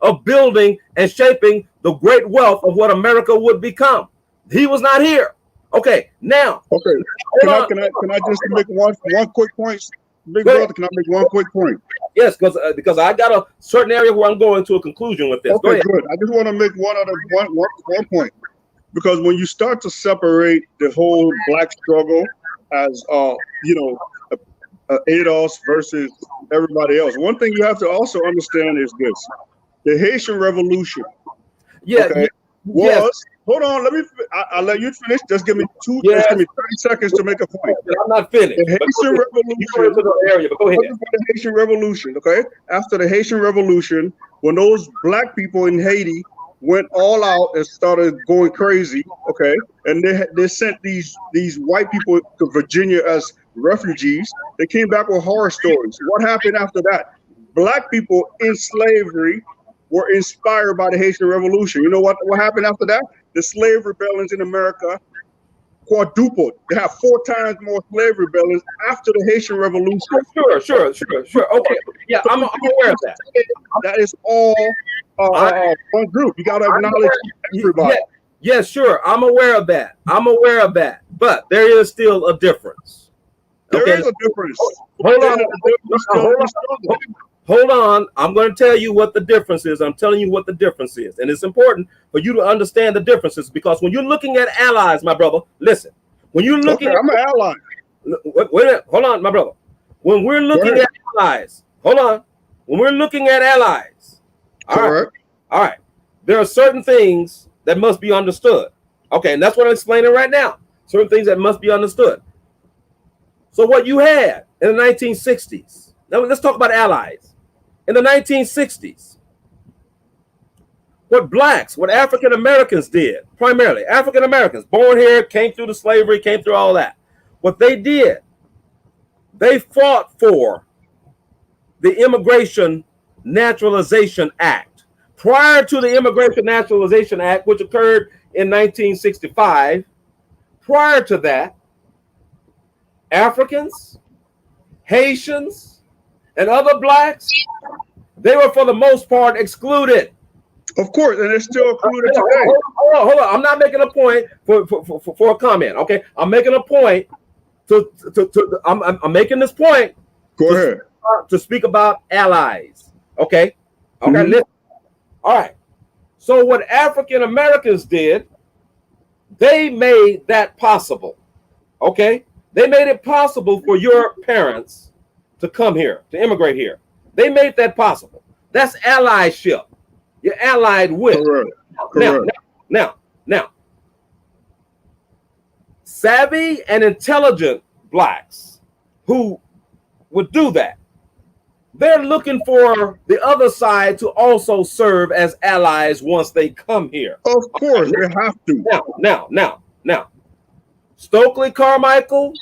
of building and shaping the great wealth of what America would become. He was not here. Okay, now.
Okay. Can I just make one quick point? Big brother, can I make one quick point?
Yes, because I got a certain area where I'm going to a conclusion with this.
Okay, good. I just want to make one point, because when you start to separate the whole black struggle as ADOS versus everybody else, one thing you have to also understand is this: the Haitian Revolution
Yeah.
Okay.
Yes.
Hold on. I'll let you finish. Just give me
Yes.
Just give me 30 seconds to make a point.
I'm not finished.
The Haitian Revolution.
Go ahead.
The Haitian Revolution. Okay. After the Haitian Revolution, when those black people in Haiti went all out and started going crazy, okay, and they sent these white people to Virginia as refugees. They came back with horror stories. What happened after that? Black people in slavery were inspired by the Haitian Revolution. You know what happened after that? The slave rebellions in America quadrupled. They have 4 times more slave rebellions after the Haitian Revolution.
Sure. Okay. Yeah, I'm aware of that.
That is all one group. You got to acknowledge everybody.
Yes, sure. I'm aware of that. But there is still a difference.
There is a difference.
Hold on. I'm going to tell you what the difference is. I'm telling you what the difference is. And it's important for you to understand the differences, because when you're looking at allies, my brother, listen. When you're looking
I'm an ally.
Wait a minute. Hold on, my brother. When we're looking at allies, hold on. When we're looking at allies, all right. There are certain things that must be understood. Okay, and that's what I'm explaining right now. Certain things that must be understood. So what you had in the 1960s, now let's talk about allies. In the 1960s, what African Americans did, primarily African Americans, born here, came through the slavery, came through all that. What they did, they fought for the Immigration Naturalization Act. Prior to the Immigration Naturalization Act, which occurred in 1965, prior to that, Africans, Haitians, and other blacks, they were for the most part excluded.
Of course, and they're still included today.
Hold on. I'm not making a point for a comment. Okay, I'm making a point I'm making this point.
Go ahead.
To speak about allies. Okay.
Mm-hmm.
Listen. All right. So what African Americans did, they made that possible. Okay, they made it possible for your parents to come here, to immigrate here. They made that possible. That's allyship. You're allied with.
Correct.
Now, savvy and intelligent blacks who would do that, they're looking for the other side to also serve as allies once they come here.
Of course, they have to.
Now, Stokely Carmichael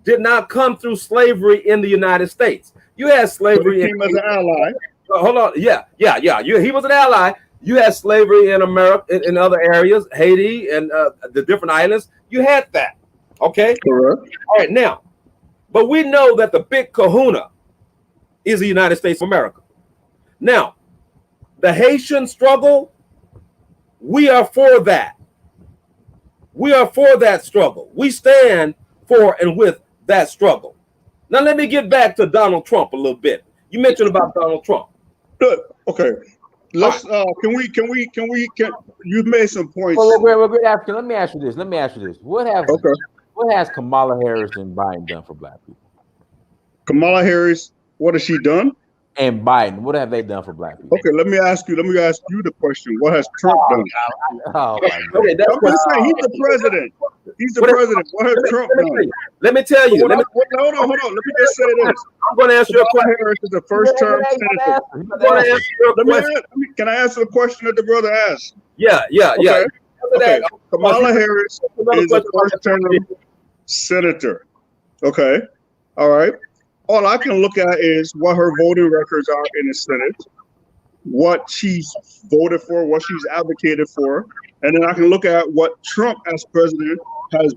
did not come through slavery in the United States. You had slavery.
He came as an ally.
Hold on. Yeah. He was an ally. You had slavery in America, in other areas, Haiti and the different islands. You had that. Okay.
Correct.
All right. Now, but we know that the big kahuna is the United States of America. Now, the Haitian struggle, we are for that. We are for that struggle. We stand for and with that struggle. Now, let me get back to Donald Trump a little bit. You mentioned about Donald Trump.
Good. Okay. Let's. You've made some points.
Well, let me ask you this. What has Kamala Harris and Biden done for black people?
Kamala Harris, what has she done?
And Biden, what have they done for black people?
Okay, let me ask you the question. What has Trump done?
Okay, that's
I'm just saying, he's the president. He's the president. What has Trump done?
Let me tell you.
Hold on. Let me just say this.
I'm going to ask you a question.
Harris is a first-term senator. Can I answer the question that the brother asked?
Yeah.
Okay. Kamala Harris is a first-term senator. Okay. All right. All I can look at is what her voting records are in the Senate, what she's voted for, what she's advocated for, and then I can look at what Trump as president has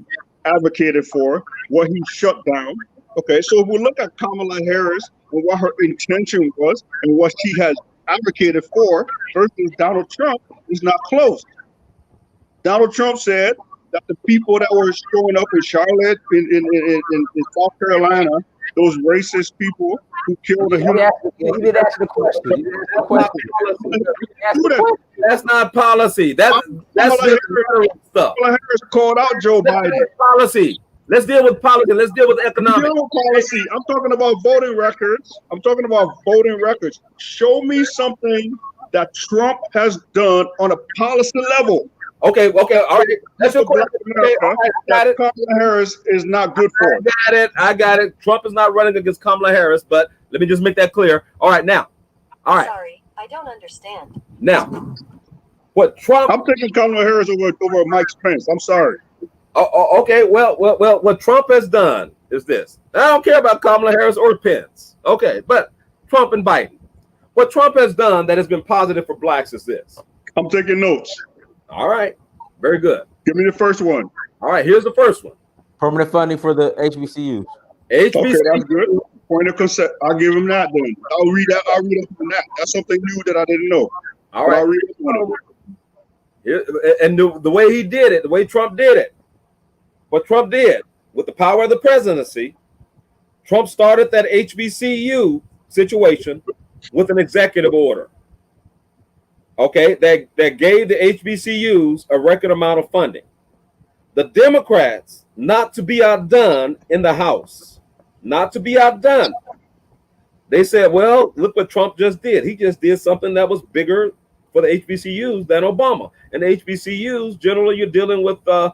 advocated for, what he shut down. Okay, so if we look at Kamala Harris and what her intention was and what she has advocated for versus Donald Trump, is not close. Donald Trump said that the people that were showing up in Charlotte, in South Carolina, those racist people who killed a human.
He did ask the question.
That's not policy. That's stuff.
Harris called out Joe Biden.
Policy. Let's deal with policy. Let's deal with economics.
Policy. I'm talking about voting records. Show me something that Trump has done on a policy level.
Okay, all right. That's your question. Okay, all right, I got it.
Kamala Harris is not good for.
I got it. Trump is not running against Kamala Harris, but let me just make that clear. All right, now. All right.
Sorry, I don't understand.
Now, what Trump?
I'm taking Kamala Harris over Mike Pence. I'm sorry.
Okay. Well, what Trump has done is this. I don't care about Kamala Harris or Pence. Okay, but Trump and Biden. What Trump has done that has been positive for blacks is this.
I'm taking notes.
All right. Very good.
Give me the first one.
All right. Here's the first one.
Permanent funding for the HBCUs.
Okay, that's good. Point of concept. I'll give him that then. I'll read up on that. That's something new that I didn't know.
All right.
I'll read up on
it. And the way he did it, the way Trump did it, what Trump did with the power of the presidency, Trump started that HBCU situation with an executive order. Okay, that gave the HBCUs a record amount of funding. The Democrats, not to be outdone in the House, not to be outdone, they said, well, look what Trump just did. He just did something that was bigger for the HBCUs than Obama. And the HBCUs, generally, you're dealing with a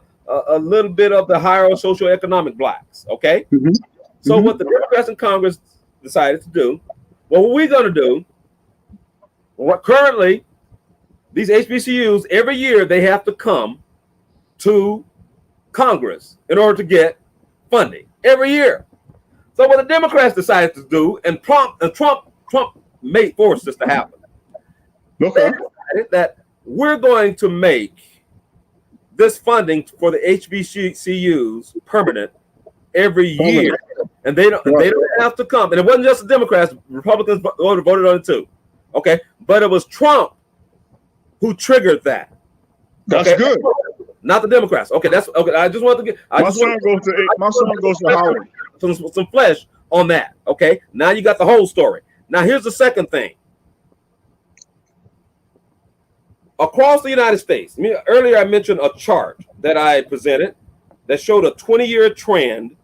little bit of the higher socioeconomic blacks, okay?
Mm-hmm.
So what the Democrats in Congress decided to do, well, what we're going to do, currently, these HBCUs, every year, they have to come to Congress in order to get funding. Every year. So what the Democrats decided to do, and Trump made force this to happen.
Okay.
They decided that we're going to make this funding for the HBCUs permanent every year. And they don't have to come. And it wasn't just the Democrats, Republicans voted on it too. Okay. But it was Trump who triggered that.
That's
okay?
good.
Not the Democrats. Okay, that's okay. I just want to get
my son goes to Howard.
Some flesh on that. Okay. Now you got the whole story. Now here's the second thing. Across the United States, earlier I mentioned a chart that I presented that showed a 20-year trend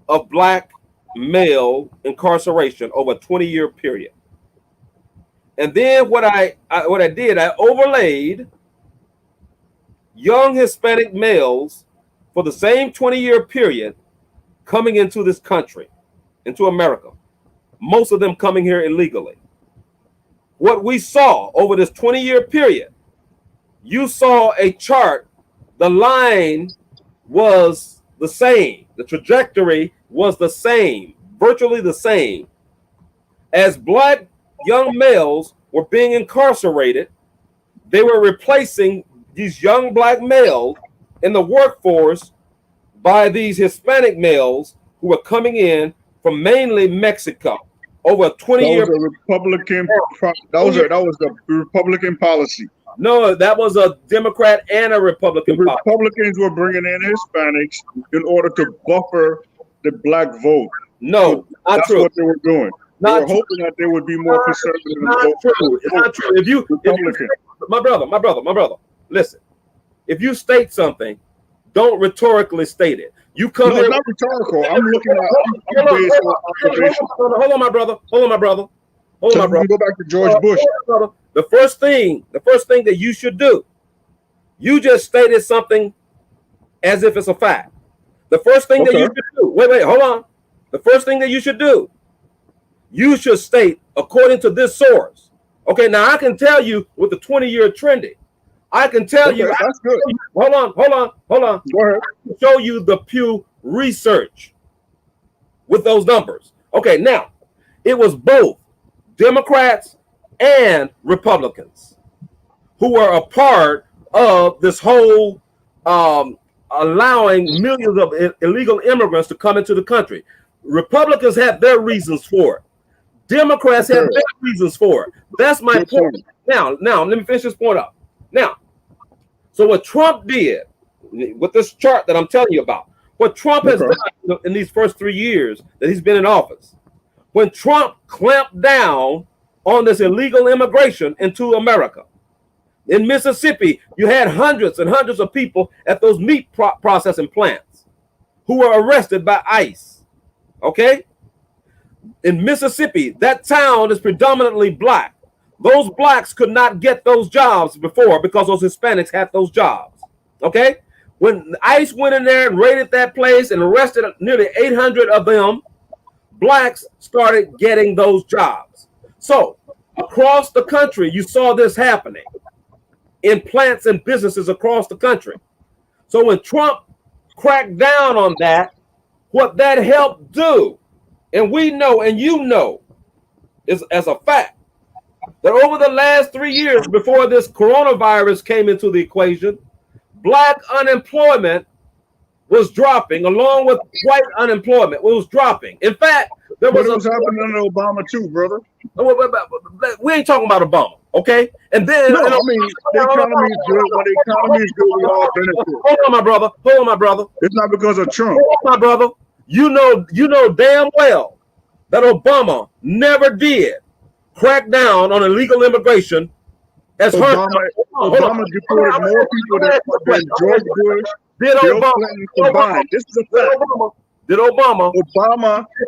of black male incarceration over a 20-year period. And then what I did, I overlaid young Hispanic males for the same 20-year period coming into this country, into America, most of them coming here illegally. What we saw over this 20-year period, you saw a chart, the line was the same, the trajectory was the same, virtually the same. As black young males were being incarcerated, they were replacing these young black males in the workforce by these Hispanic males who were coming in from mainly Mexico over a 20-year.
That was the Republican policy.
No, that was a Democrat and a Republican policy.
Republicans were bringing in Hispanics in order to buffer the black vote.
No,
that's
true.
What they were doing. They were hoping that they would be more conservative.
Not true. It's not true. If you, my brother, listen. If you state something, don't rhetorically state it. You come
here. It's not rhetorical. I'm looking at.
Hold on, my brother.
Go back to George Bush.
The first thing that you should do, you just stated something as if it's a fact. The first thing that you should do. Wait, hold on. The first thing that you should do, you should state according to this source. Okay, now I can tell you with the 20-year trending. I can tell you.
That's good.
Hold on.
Go ahead.
I can show you the Pew research with those numbers. Okay, now it was both Democrats and Republicans who were a part of this whole allowing millions of illegal immigrants to come into the country. Republicans had their reasons for it. Democrats had their reasons for it. That's my point. Now, let me finish this point up. Now, so what Trump did with this chart that I'm telling you about, what Trump has done in these first 3 years that he's been in office, when Trump clamped down on this illegal immigration into America. In Mississippi, you had hundreds and hundreds of people at those meat processing plants who were arrested by ICE. Okay? In Mississippi, that town is predominantly black. Those blacks could not get those jobs before because those Hispanics had those jobs. Okay? When ICE went in there and raided that place and arrested nearly 800 of them, blacks started getting those jobs. So across the country, you saw this happening in plants and businesses across the country. So when Trump cracked down on that, what that helped do, and we know and you know, is as a fact, that over the last 3 years before this coronavirus came into the equation, black unemployment was dropping along with white unemployment. It was dropping. In fact, there was
happening under Obama too, brother.
We ain't talking about Obama, okay? And then
no, I mean the economy is good. When the economy is good, we all benefit.
Hold on, my brother. Hold on, my brother.
It's not because of Trump.
Hold on, my brother. You know damn well that Obama never did crack down on illegal immigration as
Obama deported more people than George Bush, Bill Clinton combined. This is a fact.
Did Obama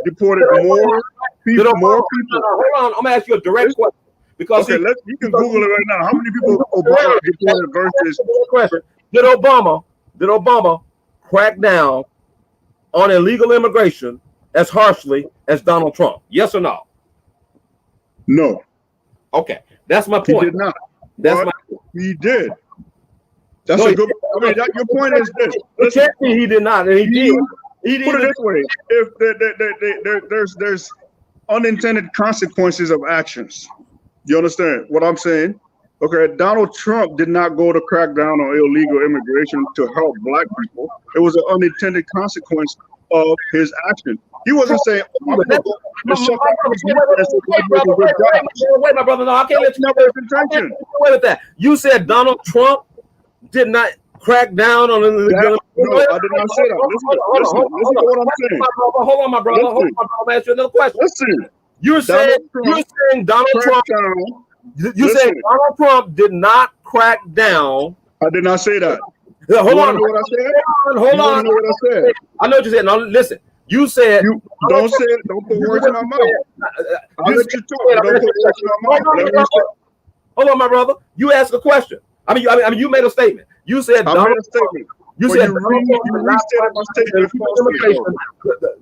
deported more people?
Hold on, I'm gonna ask you a direct question. Because
okay, you can Google it right now. How many people Obama deported versus?
Question. Did Obama crack down on illegal immigration as harshly as Donald Trump? Yes or no?
No.
Okay, that's my point.
He did not. He did. That's
no,
a good. I mean, your point is this.
Listen, he did not, and he did. He did.
Put it this way: if there's unintended consequences of actions, you understand what I'm saying? Okay, Donald Trump did not go to crack down on illegal immigration to help black people. It was an unintended consequence of his action. He wasn't saying, "Oh,
wait, my brother, no, I can't let you wait with that. You said Donald Trump did not crack down on illegal.
No, I did not say that. Listen to what I'm saying.
Hold on, my brother. Hold on, my brother. I'm asking you another question.
Listen.
You're saying Donald Trump. You said Donald Trump did not crack down.
I did not say that.
Hold on.
What I said?
Hold on.
Know what I said?
I know what you said. Now listen. You said
don't say it. Don't put words in my mouth. I'll let you talk. Don't put words in my mouth.
Hold on, my brother. You asked a question. I mean, you made a statement. You said
I made a statement. You said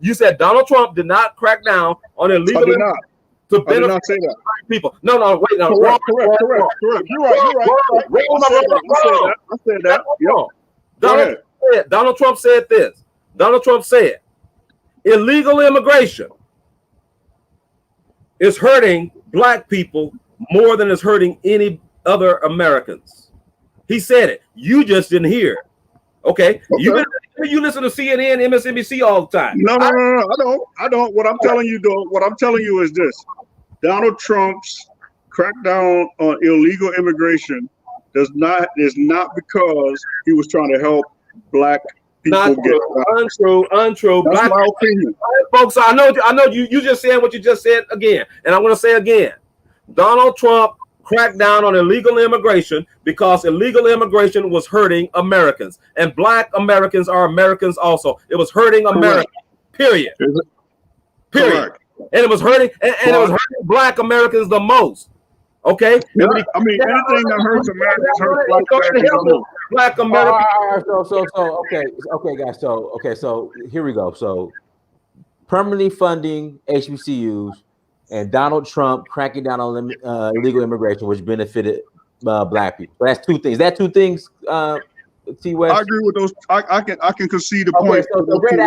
you said Donald Trump did not crack down on illegal to benefit people. No, wait, no.
Correct. You're right. I said that.
Donald Trump said this. Donald Trump said illegal immigration is hurting black people more than it's hurting any other Americans. He said it. You just didn't hear it. Okay. You listen to CNN, MSNBC all the time.
No, I don't. What I'm telling you is this. Donald Trump's crackdown on illegal immigration is not because he was trying to help black people get
untrue.
That's my opinion.
Folks, I know you just said what you just said again, and I'm going to say again. Donald Trump cracked down on illegal immigration because illegal immigration was hurting Americans, and black Americans are Americans also. It was hurting America. Period.
Correct.
And it was hurting, and it was hurting black Americans the most. Okay.
Yeah, I mean, anything that hurts Americans hurts black Americans the most.
Black Americans.
Okay, guys. So here we go. So permanently funding HBCUs. And Donald Trump cracking down on illegal immigration, which benefited black people. So that's two things. T. West.
I agree with those. I can concede the point.
So great.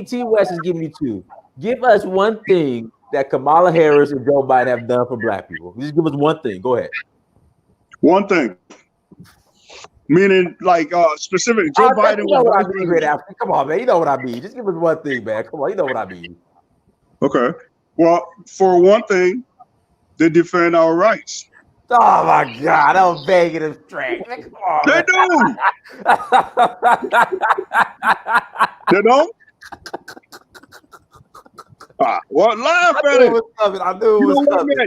T. West is giving you two. Give us one thing that Kamala Harris and Joe Biden have done for black people. Just give us one thing. Go ahead.
One thing. Meaning, like specific. Joe Biden.
You know what I mean, great African. Come on, man. You know what I mean. Just give us one thing, man. Come on. You know what I mean.
Okay. Well, for one thing, they defend our rights.
Oh my God! I'm begging them straight. Come on,
they do. They don't. Well, laugh at it.
I knew it was coming.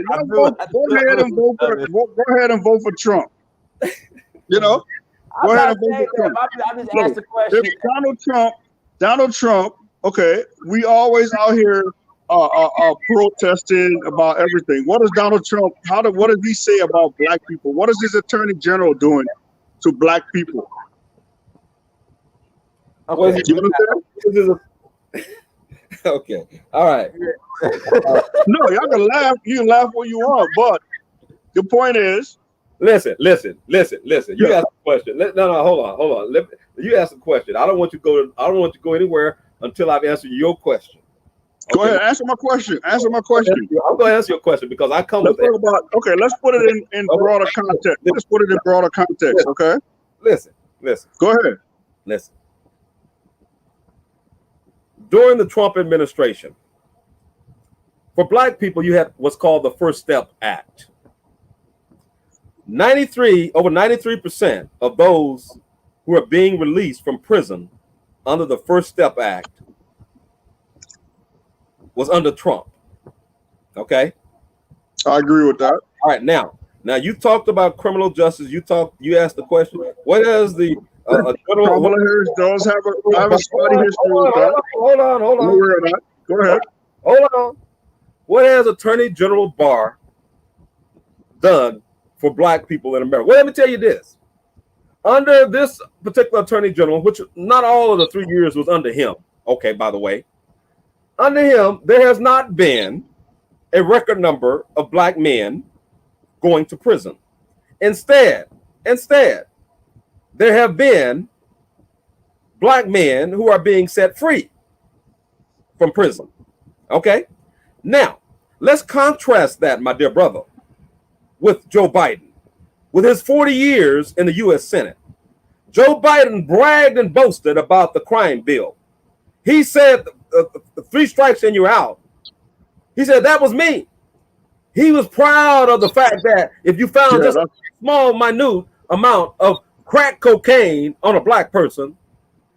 Go ahead and vote for Trump. You know, go ahead and vote for Trump.
I just asked the question.
If Donald Trump. Okay, we always out here protesting about everything. What does Donald Trump? What does he say about black people? What is his attorney general doing to black people?
Okay.
You understand?
Okay. All right.
No, y'all can laugh. You can laugh what you want, but the point is,
Listen. You
Yeah.
asked a question. No, hold on. You asked a question. I don't want you to go anywhere until I've answered your question.
go
Okay?
ahead. Answer my question. Answer my question.
I'm going to answer your question because I come
Let's
with
talk about. Okay, let's put it in broader context. Let's put it in broader context. Okay,
Listen.
go ahead.
Listen. During the Trump administration, for black people, you had what's called the First Step Act. Over 93% of those who are being released from prison under the First Step Act was under Trump. Okay.
I agree with that.
All right. Now you talked about criminal justice. You asked the question, what is the
Kamala Harris does have a spotty history with that.
Hold on.
I'm aware of that. Go ahead.
Hold on. What has Attorney General Barr done for black people in America? Well, let me tell you this. Under this particular Attorney General, which not all of the 3 years was under him, okay, by the way, under him, there has not been a record number of black men going to prison. Instead, there have been black men who are being set free from prison. Okay? Now, let's contrast that, my dear brother, with Joe Biden. With his 40 years in the U.S. Senate, Joe Biden bragged and boasted about the crime bill. He said, the 3 strikes and you're out. He said, that was me. He was proud of the fact that if you found just a small, minute amount of crack cocaine on a black person,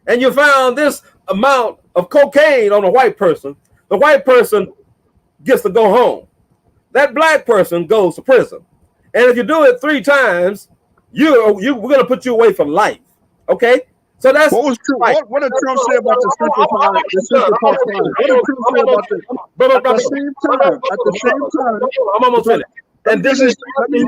and you found this amount of cocaine on a white person, the white person gets to go home. That black person goes to prison. And if you do it 3 times, we're going to put you away for life. Okay? So that's
what was true. What did Trump say about the Central Park? What did Trump say about that? At the same time,
I'm almost finished. And this is
let me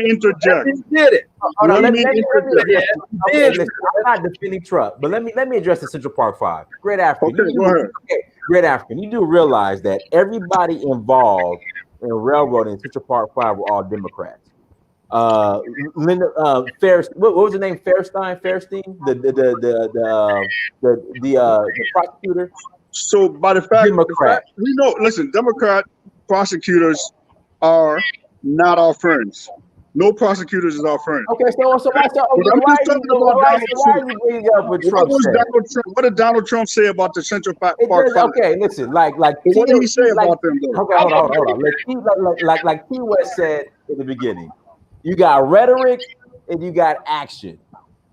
interject.
He did it.
Let me interject.
Listen, I'm not defending Trump, but let me address the Central Park 5. Great African.
Okay, go ahead.
Great African. You do realize that everybody involved in railroading Central Park 5 were all Democrats. Linda what was the name? Fairstein, the prosecutor.
So by the fact
Democrat,
we know, listen, Democrat prosecutors are not our friends. No prosecutors is our friend.
Okay, so why are you bringing up what Trump said?
What did Donald Trump say about the Central Park?
Okay, listen, like
what did he say about them? Though?
Okay, hold on. Like T. West said in the beginning, you got rhetoric and you got action.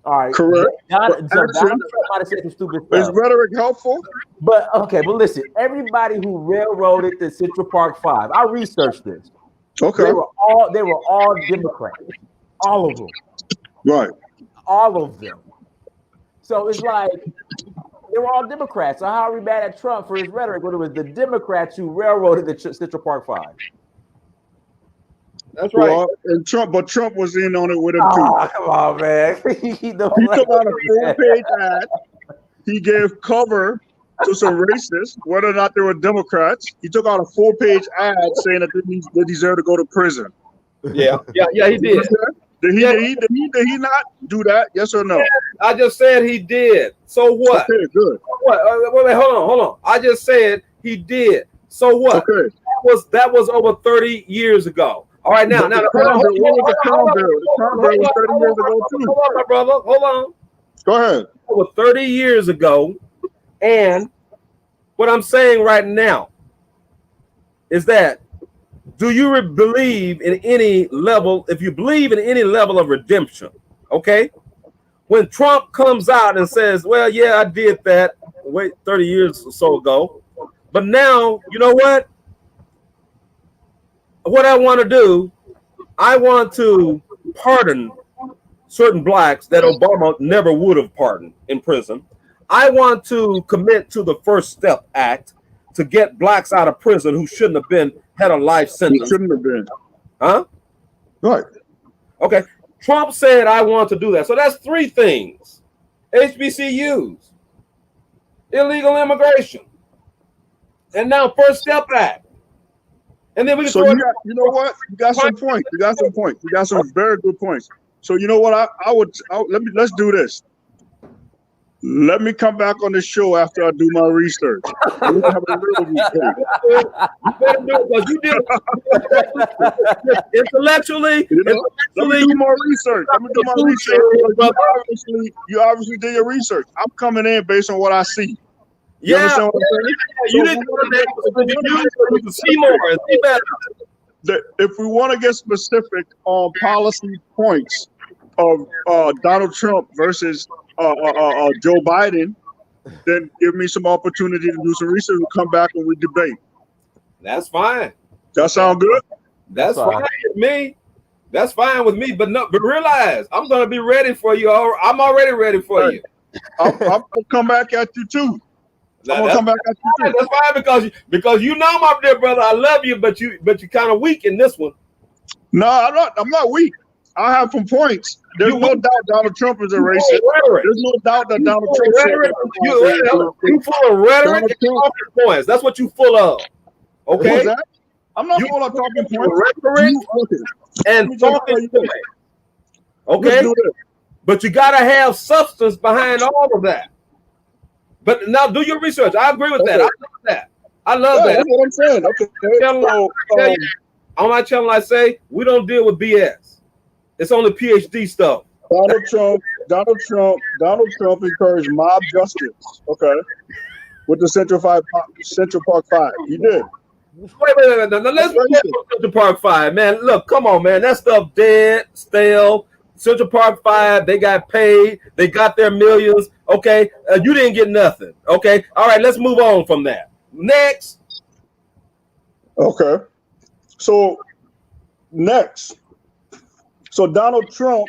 All right,
correct.
Donald Trump might have said some stupid stuff.
Is rhetoric helpful?
But listen, everybody who railroaded the Central Park 5, I researched this.
Okay.
They were all Democrats. All of them.
Right.
All of them. So it's like they were all Democrats. So how are we mad at Trump for his rhetoric when it was the Democrats who railroaded the Central Park 5?
That's right.
Well, and Trump was in on it with him too.
Come on, man.
He took out a 4-page ad. He gave cover to some racists, whether or not they were Democrats. He took out a 4-page ad saying that they deserve to go to prison.
Yeah, he did.
Did he not do that? Yes or no?
I just said he did. So what?
Okay, good.
What? Wait, hold on. I just said he did. So what?
Okay.
That was over 30 years ago. All right, now.
The Crown Bill was 30 years ago too.
Hold on, my brother. Hold on.
Go ahead.
Over 30 years ago, and what I'm saying right now is that do you believe in any level? If you believe in any level of redemption, okay? When Trump comes out and says, "Well, yeah, I did that 30 years or so ago, but now you know what? What I want to do, I want to pardon certain blacks that Obama never would have pardoned in prison. I want to commit to the First Step Act to get blacks out of prison who shouldn't have had a life
It
sentence.
shouldn't have been.
Huh?
Right.
Okay. Trump said I want to do that. So that's three things. HBCUs, illegal immigration, and now First Step Act. And then we can
So you know what? You got some points. You got some points. You got some very good points. So you know what? Let's do this. Let me come back on the show after I do my research. We can have a real debate.
You better do it because you did it intellectually.
Let me do more research. You obviously did your research. I'm coming in based on what I see. You understand what I'm saying?
You didn't you can see more and see better.
If we want to get specific on policy points of Donald Trump versus Joe Biden, then give me some opportunity to do some research and come back and we debate.
That's fine.
That sound good?
That's fine with me. That's fine with me. But realize I'm gonna be ready for you. I'm already ready for you.
I'm gonna come back at you too.
That's fine because you know, my dear brother, I love you, but you kind of weak in this one.
No, I'm not weak. I have some points. There's no doubt Donald Trump is a racist. There's no doubt that Donald Trump
you full of rhetoric and talking points. That's what you full of. Okay?
I'm not full of talking points.
Rhetoric and talking points. Okay? But you gotta have substance behind all of that. But now do your research. I agree with that. I love that.
That's what I'm saying. Okay.
On my channel, I say we don't deal with BS. It's only PhD stuff.
Donald Trump encouraged mob justice. Okay, with the Central Park Five, he did.
Wait. Now let's go to Central Park Five, man. Look, come on, man. That stuff dead, stale. Central Park Five, they got paid. They got their millions. Okay, you didn't get nothing. Okay, all right. Let's move on from that. Next.
Okay, so next. So Donald Trump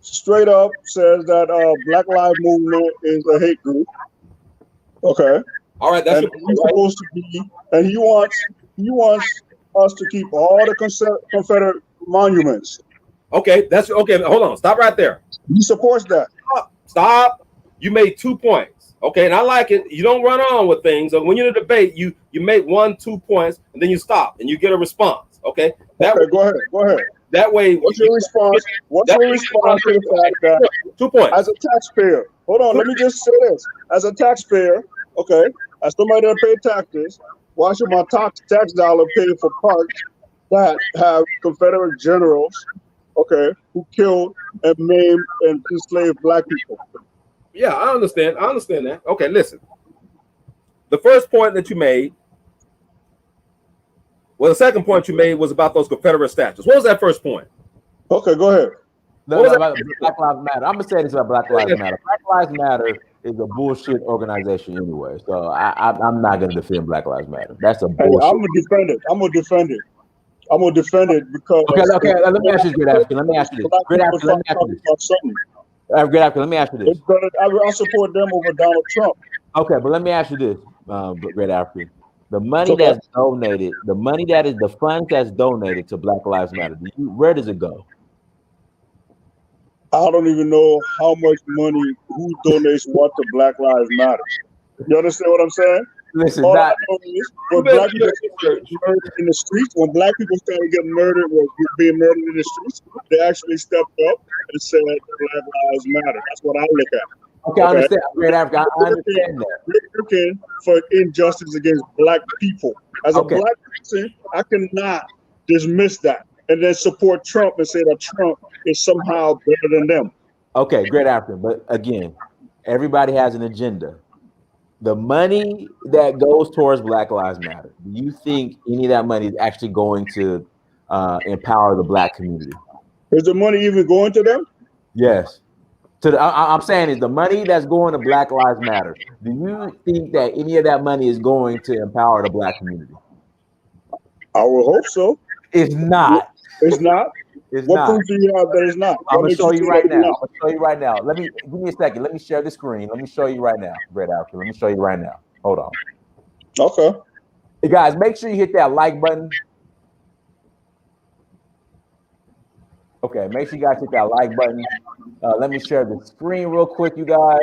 straight up says that Black Lives Movement is a hate group. Okay.
All right, that's
supposed to be, and he wants us to keep all the Confederate monuments.
Okay, that's okay. Hold on, stop right there.
He supports that.
Stop. You made 2 points. Okay, and I like it. You don't run on with things. So when you're in a debate, you make 1-2 points, and then you stop and you get a response. Okay.
Go ahead.
That way,
what's your response? What's your response to the fact that
2 points
as a taxpayer? Hold on, let me just say this. As a taxpayer, okay, as somebody that pays taxes, why should my tax dollar pay for parks that have Confederate generals, okay, who killed and maimed and enslaved black people?
Yeah, I understand that. Okay, listen. The first point that you made. Well, the second point you made was about those Confederate statues. What was that first point?
Okay, go ahead.
Black Lives Matter. I'm gonna say this about Black Lives Matter. Black Lives Matter is a bullshit organization anyway. So I'm not gonna defend Black Lives Matter. That's a bullshit.
Hey, I'm gonna defend it because.
Okay. Let me ask you this, Great African. Let me ask you this. Great African. Let me ask you this.
I support them over Donald Trump.
Okay, but let me ask you this, Great African. The money that's donated, the funds that's donated to Black Lives Matter, where does it go?
I don't even know how much money, who donates what to Black Lives Matter. You understand what I'm saying?
Listen,
all I know is when black people get murdered in the streets, when black people started getting murdered or being murdered in the streets, they actually stepped up and said Black Lives Matter. That's what I look at.
Okay, I understand. Great Africa, I understand that.
We're looking for injustice against black people. As a black person, I cannot dismiss that and then support Trump and say that Trump is somehow better than them.
Okay, Great African. But again, everybody has an agenda. The money that goes towards Black Lives Matter, do you think any of that money is actually going to empower the black community?
Is the money even going to them?
Yes. I'm saying is the money that's going to Black Lives Matter. Do you think that any of that money is going to empower the black community?
I would hope so.
It's not.
It's not.
It's
What
not.
proof do you have that it's not?
I'm
What
gonna
makes
show
you
you
say
right
that it's
now. I'm
not?
gonna show you right now. Give me a second. Let me share the screen. Let me show you right now, Red Alfred. Let me show you right now. Hold on.
Okay.
Hey guys, make sure you hit that like button. Okay, make sure you guys hit that like button. Let me share the screen real quick, you guys.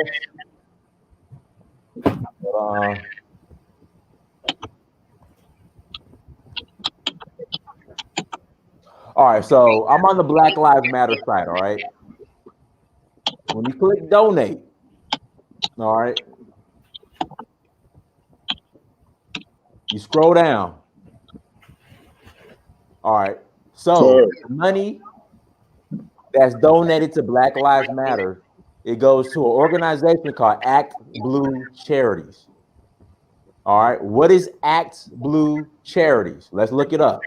All right, so I'm on the Black Lives Matter site, all right? When you click donate, all right, you scroll down. All right, so the money that's donated to Black Lives Matter, it goes to an organization called Act Blue Charities. All right, what is Act Blue Charities? Let's look it up.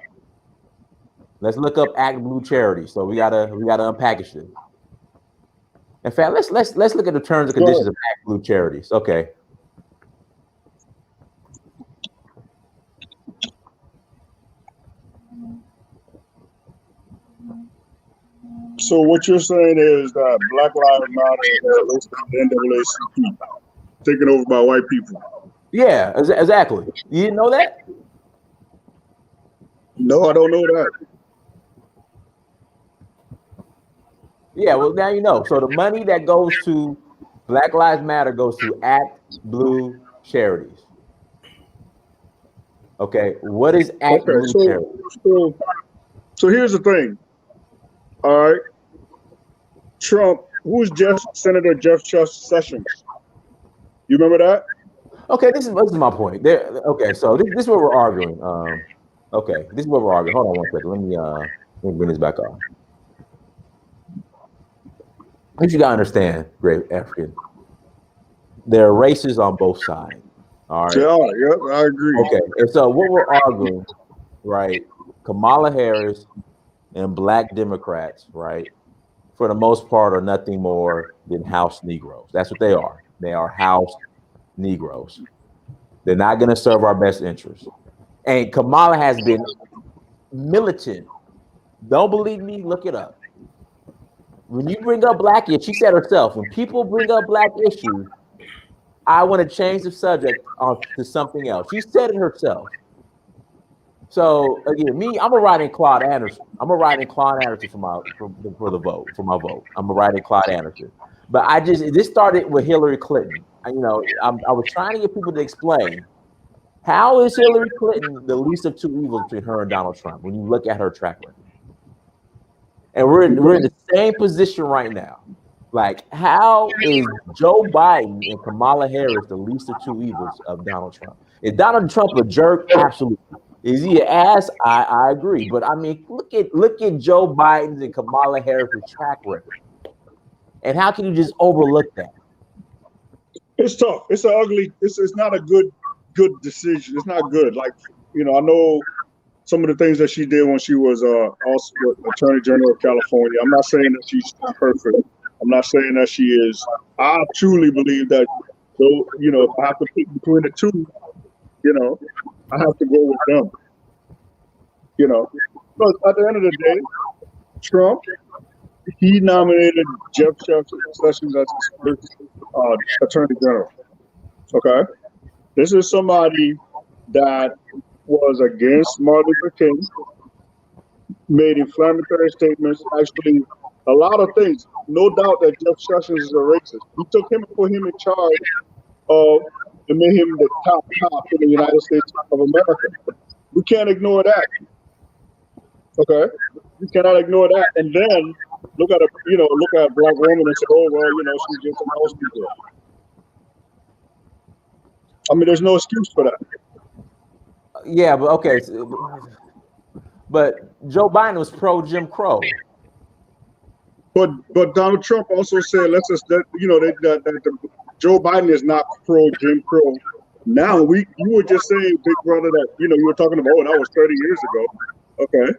Let's look up Act Blue Charities. So we gotta unpackage this. In fact, let's look at the terms and conditions of Act Blue Charities. Okay.
So what you're saying is that Black Lives Matter is the NAACP taken over by white people.
Yeah, exactly. You didn't know that?
No, I don't know that.
Yeah, well, now you know. So the money that goes to Black Lives Matter goes to Act Blue Charities. Okay, what is Act Blue Charities?
So here's the thing. All right. Trump, who's Senator Jeff Sessions? You remember that?
Okay, this is my point. Okay, so this is what we're arguing. Okay, this is what we're arguing. Hold on one second. Let me bring this back on. What you gotta understand, great African. There are races on both sides. All right.
Yeah, I agree.
Okay, and so what we're arguing, right? Kamala Harris and Black Democrats, right, for the most part, are nothing more than house Negroes. That's what they are. They are house Negroes. They're not going to serve our best interests. And Kamala has been militant. Don't believe me? Look it up. When you bring up black issues, she said herself, when people bring up black issues, I want to change the subject to something else. She said it herself. So again, I'm gonna write in Claude Anderson. I'm gonna write in Claude Anderson for my vote. I'm gonna write in Claude Anderson. But this started with Hillary Clinton. I was trying to get people to explain how is Hillary Clinton the least of two evils between her and Donald Trump when you look at her track record. And we're in the same position right now. Like, how is Joe Biden and Kamala Harris the least of two evils of Donald Trump? Is Donald Trump a jerk? Absolutely. Is he an ass? I agree. But I mean, look at Joe Biden's and Kamala Harris's track record. And how can you just overlook that?
It's tough. It's an ugly. It's not a good decision. It's not good. Like, I know some of the things that she did when she was also Attorney General of California. I'm not saying that she's perfect. I'm not saying that she is. I truly believe that, if I have to pick between the two, I have to go with them. But at the end of the day, Trump, he nominated Jeff Sessions as his Attorney General. Okay, this is somebody that was against Martin Luther King, made inflammatory statements, actually a lot of things. No doubt that Jeff Sessions is a racist. He took him and put him in charge of and made him the top cop in the United States of America. We can't ignore that. Okay, we cannot ignore that. And then look at a black woman and say, oh well, she's just a house girl. I mean, there's no excuse for that.
Yeah, but okay. But Joe Biden was pro Jim Crow.
But Donald Trump also said, that Joe Biden is not pro Jim Crow. Now you were just saying, Big Brother, that you were talking about, that was 30 years ago. Okay.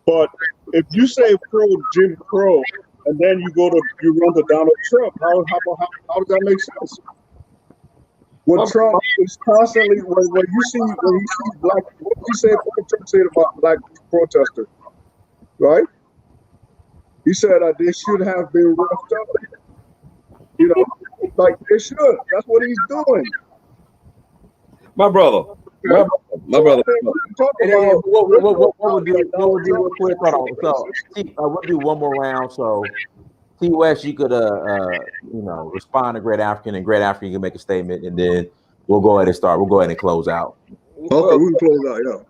But if you say pro Jim Crow and then you run to Donald Trump, how does that make sense? When Trump is constantly when you see black, what did you say? What did Trump say about black protesters? right? He said that they should have been roughed up. You know, like they should. That's what he's doing.
My brother. My brother.
Talk
And then
about
what we'll do real quick. Hold on. So we'll do one more round. So T West, you could respond to Great African, and Great African can make a statement, and then we'll go ahead and start. We'll go ahead and close out.
okay, we can close out, yeah.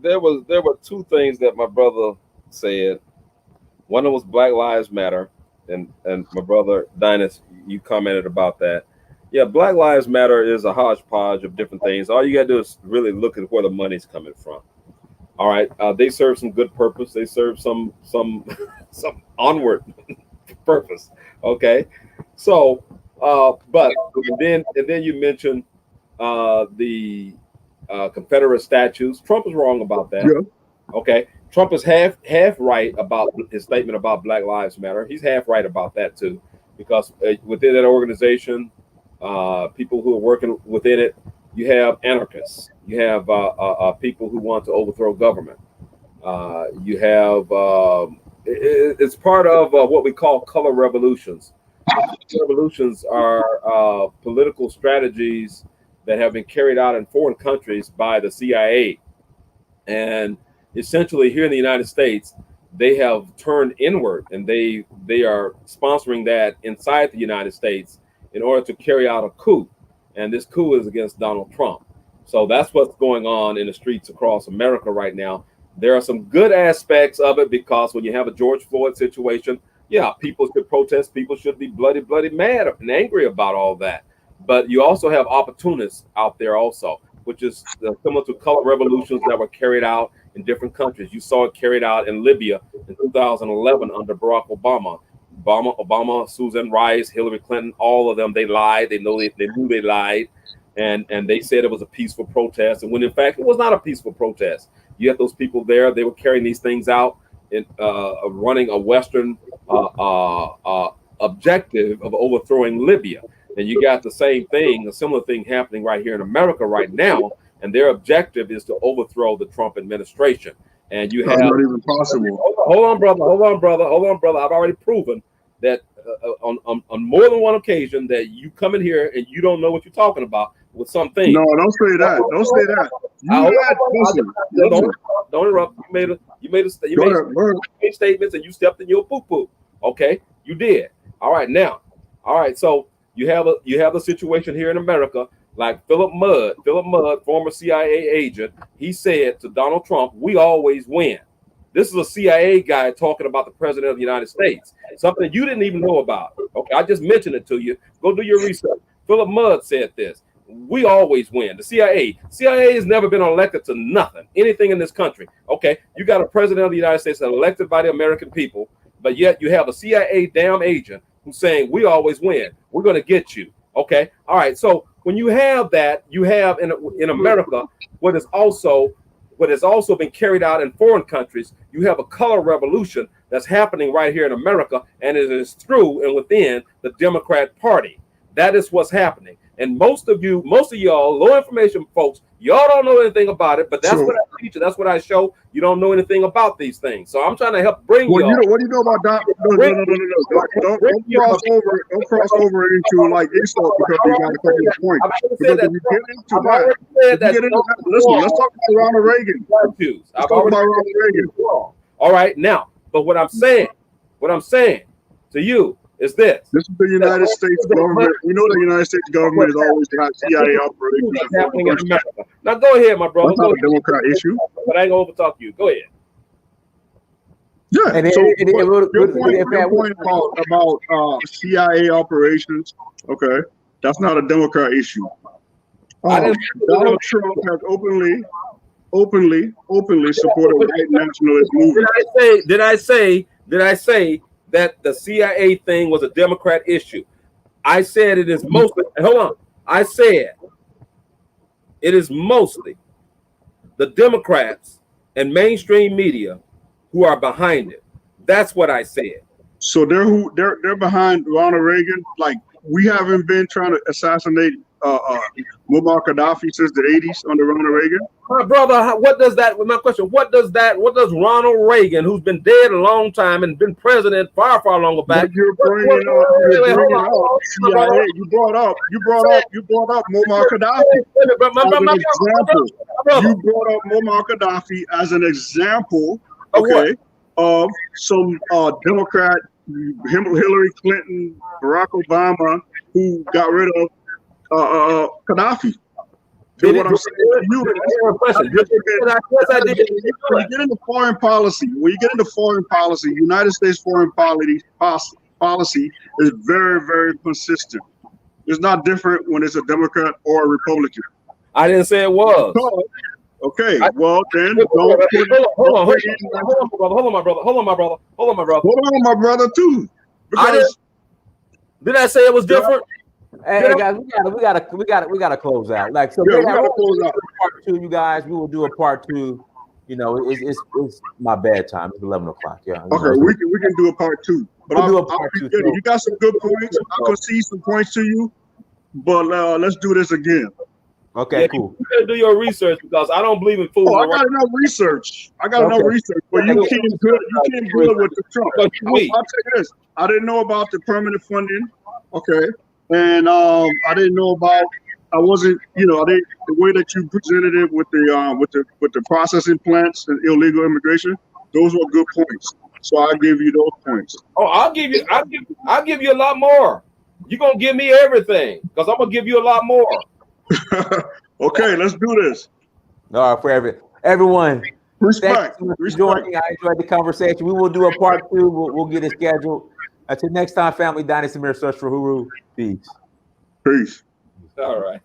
There were two things that my brother said. One was Black Lives Matter, and my brother Dynast, you commented about that. Yeah, Black Lives Matter is a hodgepodge of different things. All you gotta do is really look at where the money's coming from. All right, they serve some good purpose. They serve some onward purpose. Okay, so but then you mentioned the Confederate statues. Trump is wrong about that.
Yeah.
Okay, Trump is half right about his statement about Black Lives Matter. He's half right about that too, because within that organization, people who are working within it, you have anarchists, you have people who want to overthrow government. You have it's part of what we call color revolutions. Revolutions are political strategies that have been carried out in foreign countries by the CIA. And essentially here in the United States, they have turned inward, and they are sponsoring that inside the United States in order to carry out a coup. And this coup is against Donald Trump. So that's what's going on in the streets across America right now. There are some good aspects of it, because when you have a George Floyd situation, yeah, people should protest. People should be bloody mad and angry about all that. But you also have opportunists out there also, which is similar to color revolutions that were carried out in different countries. You saw it carried out in Libya in 2011 under Barack Obama. Obama, Susan Rice, Hillary Clinton, all of them, they lied. They knew they lied. And they said it was a peaceful protest. And when in fact, it was not a peaceful protest. You had those people there, they were carrying these things out in running a Western objective of overthrowing Libya. And you got the same thing, a similar thing happening right here in America right now. And their objective is to overthrow the Trump administration. And you have
not even possible.
Hold on, brother. I've already proven that on more than one occasion that you come in here and you don't know what you're talking about with something.
No, don't say that. Don't say that.
Don't interrupt. You made statements and you stepped in your poo-poo. Okay, you did. All right, now. All right, so you have a situation here in America, like Philip Mudd, former CIA agent. He said to Donald Trump, "We always win." This is a CIA guy talking about the president of the United States, something you didn't even know about. Okay, I just mentioned it to you. Go do your research. Philip Mudd said this. We always win. The CIA has never been elected to nothing, anything in this country. Okay, you got a president of the United States elected by the American people, but yet you have a CIA damn agent who's saying we always win. We're going to get you. Okay, all right. So when you have that, you have in America what has also been carried out in foreign countries. You have a color revolution that's happening right here in America, and it is through and within the Democrat Party. That is what's happening. And most of y'all, low information folks, y'all don't know anything about it, but that's what I teach you. That's what I show. You don't know anything about these things. So I'm trying to help bring you.
What do you know about that? No. Don't cross over into like insult because you got a couple of points. Because if you get into that, listen, let's talk about Ronald Reagan. Let's talk about Ronald Reagan.
All right, now, but what I'm saying to you is this.
This is the United States government. We know the United States government has always had CIA operations
happening in America. Now go ahead, my brother.
That's not a Democrat issue.
But I ain't gonna overtalk you. Go ahead.
Yeah. And so your point about CIA operations, okay, that's not a Democrat issue. Donald Trump has openly supported white nationalist movement.
Did I say that the CIA thing was a Democrat issue? I said it is mostly, hold on. I said it is mostly the Democrats and mainstream media who are behind it. That's what I said.
So they're behind Ronald Reagan. Like, we haven't been trying to assassinate Muammar Gaddafi since the 80s under Ronald Reagan?
My brother, what does that? My question: What does Ronald Reagan, who's been dead a long time and been president far longer back?
But you're bringing up CIA. You brought up Muammar Gaddafi as an example. You brought up Muammar Gaddafi as an example, okay, of some Democrat, Hillary Clinton, Barack Obama, who got rid of Gaddafi. So what I'm saying to you is, when you get into foreign policy, United States foreign policy is very, very consistent. It's not different when it's a Democrat or a Republican.
I didn't say it was.
Okay, well then,
hold on, my brother.
Hold on, my brother, too.
Did I say it was different?
Hey guys, we gotta close out. Like so,
we gotta close out.
Part 2, you guys. We will do a part 2. You know, it's my bedtime. It's 11 o'clock. Yeah.
Okay, we can do a part 2. But
we'll do a part 2.
You got some good points. I concede some points to you, but let's do this again.
Okay, cool.
You gotta do your research because I don't believe in fools.
I got enough research. But you came good with the Trump. I'll tell you this. I didn't know about the permanent funding. Okay. And I didn't know about. I wasn't, the way that you presented it with the processing plants and illegal immigration. Those were good points. So I give you those points.
Oh, I'll give you a lot more. You're gonna give me everything because I'm gonna give you a lot more.
Okay, let's do this.
All right, for everyone.
Respect.
For joining. I enjoyed the conversation. We will do a part 2. We'll get it scheduled. Until next time, family, Dynasty Mirror Search for Huru. Peace.
Peace.
All right.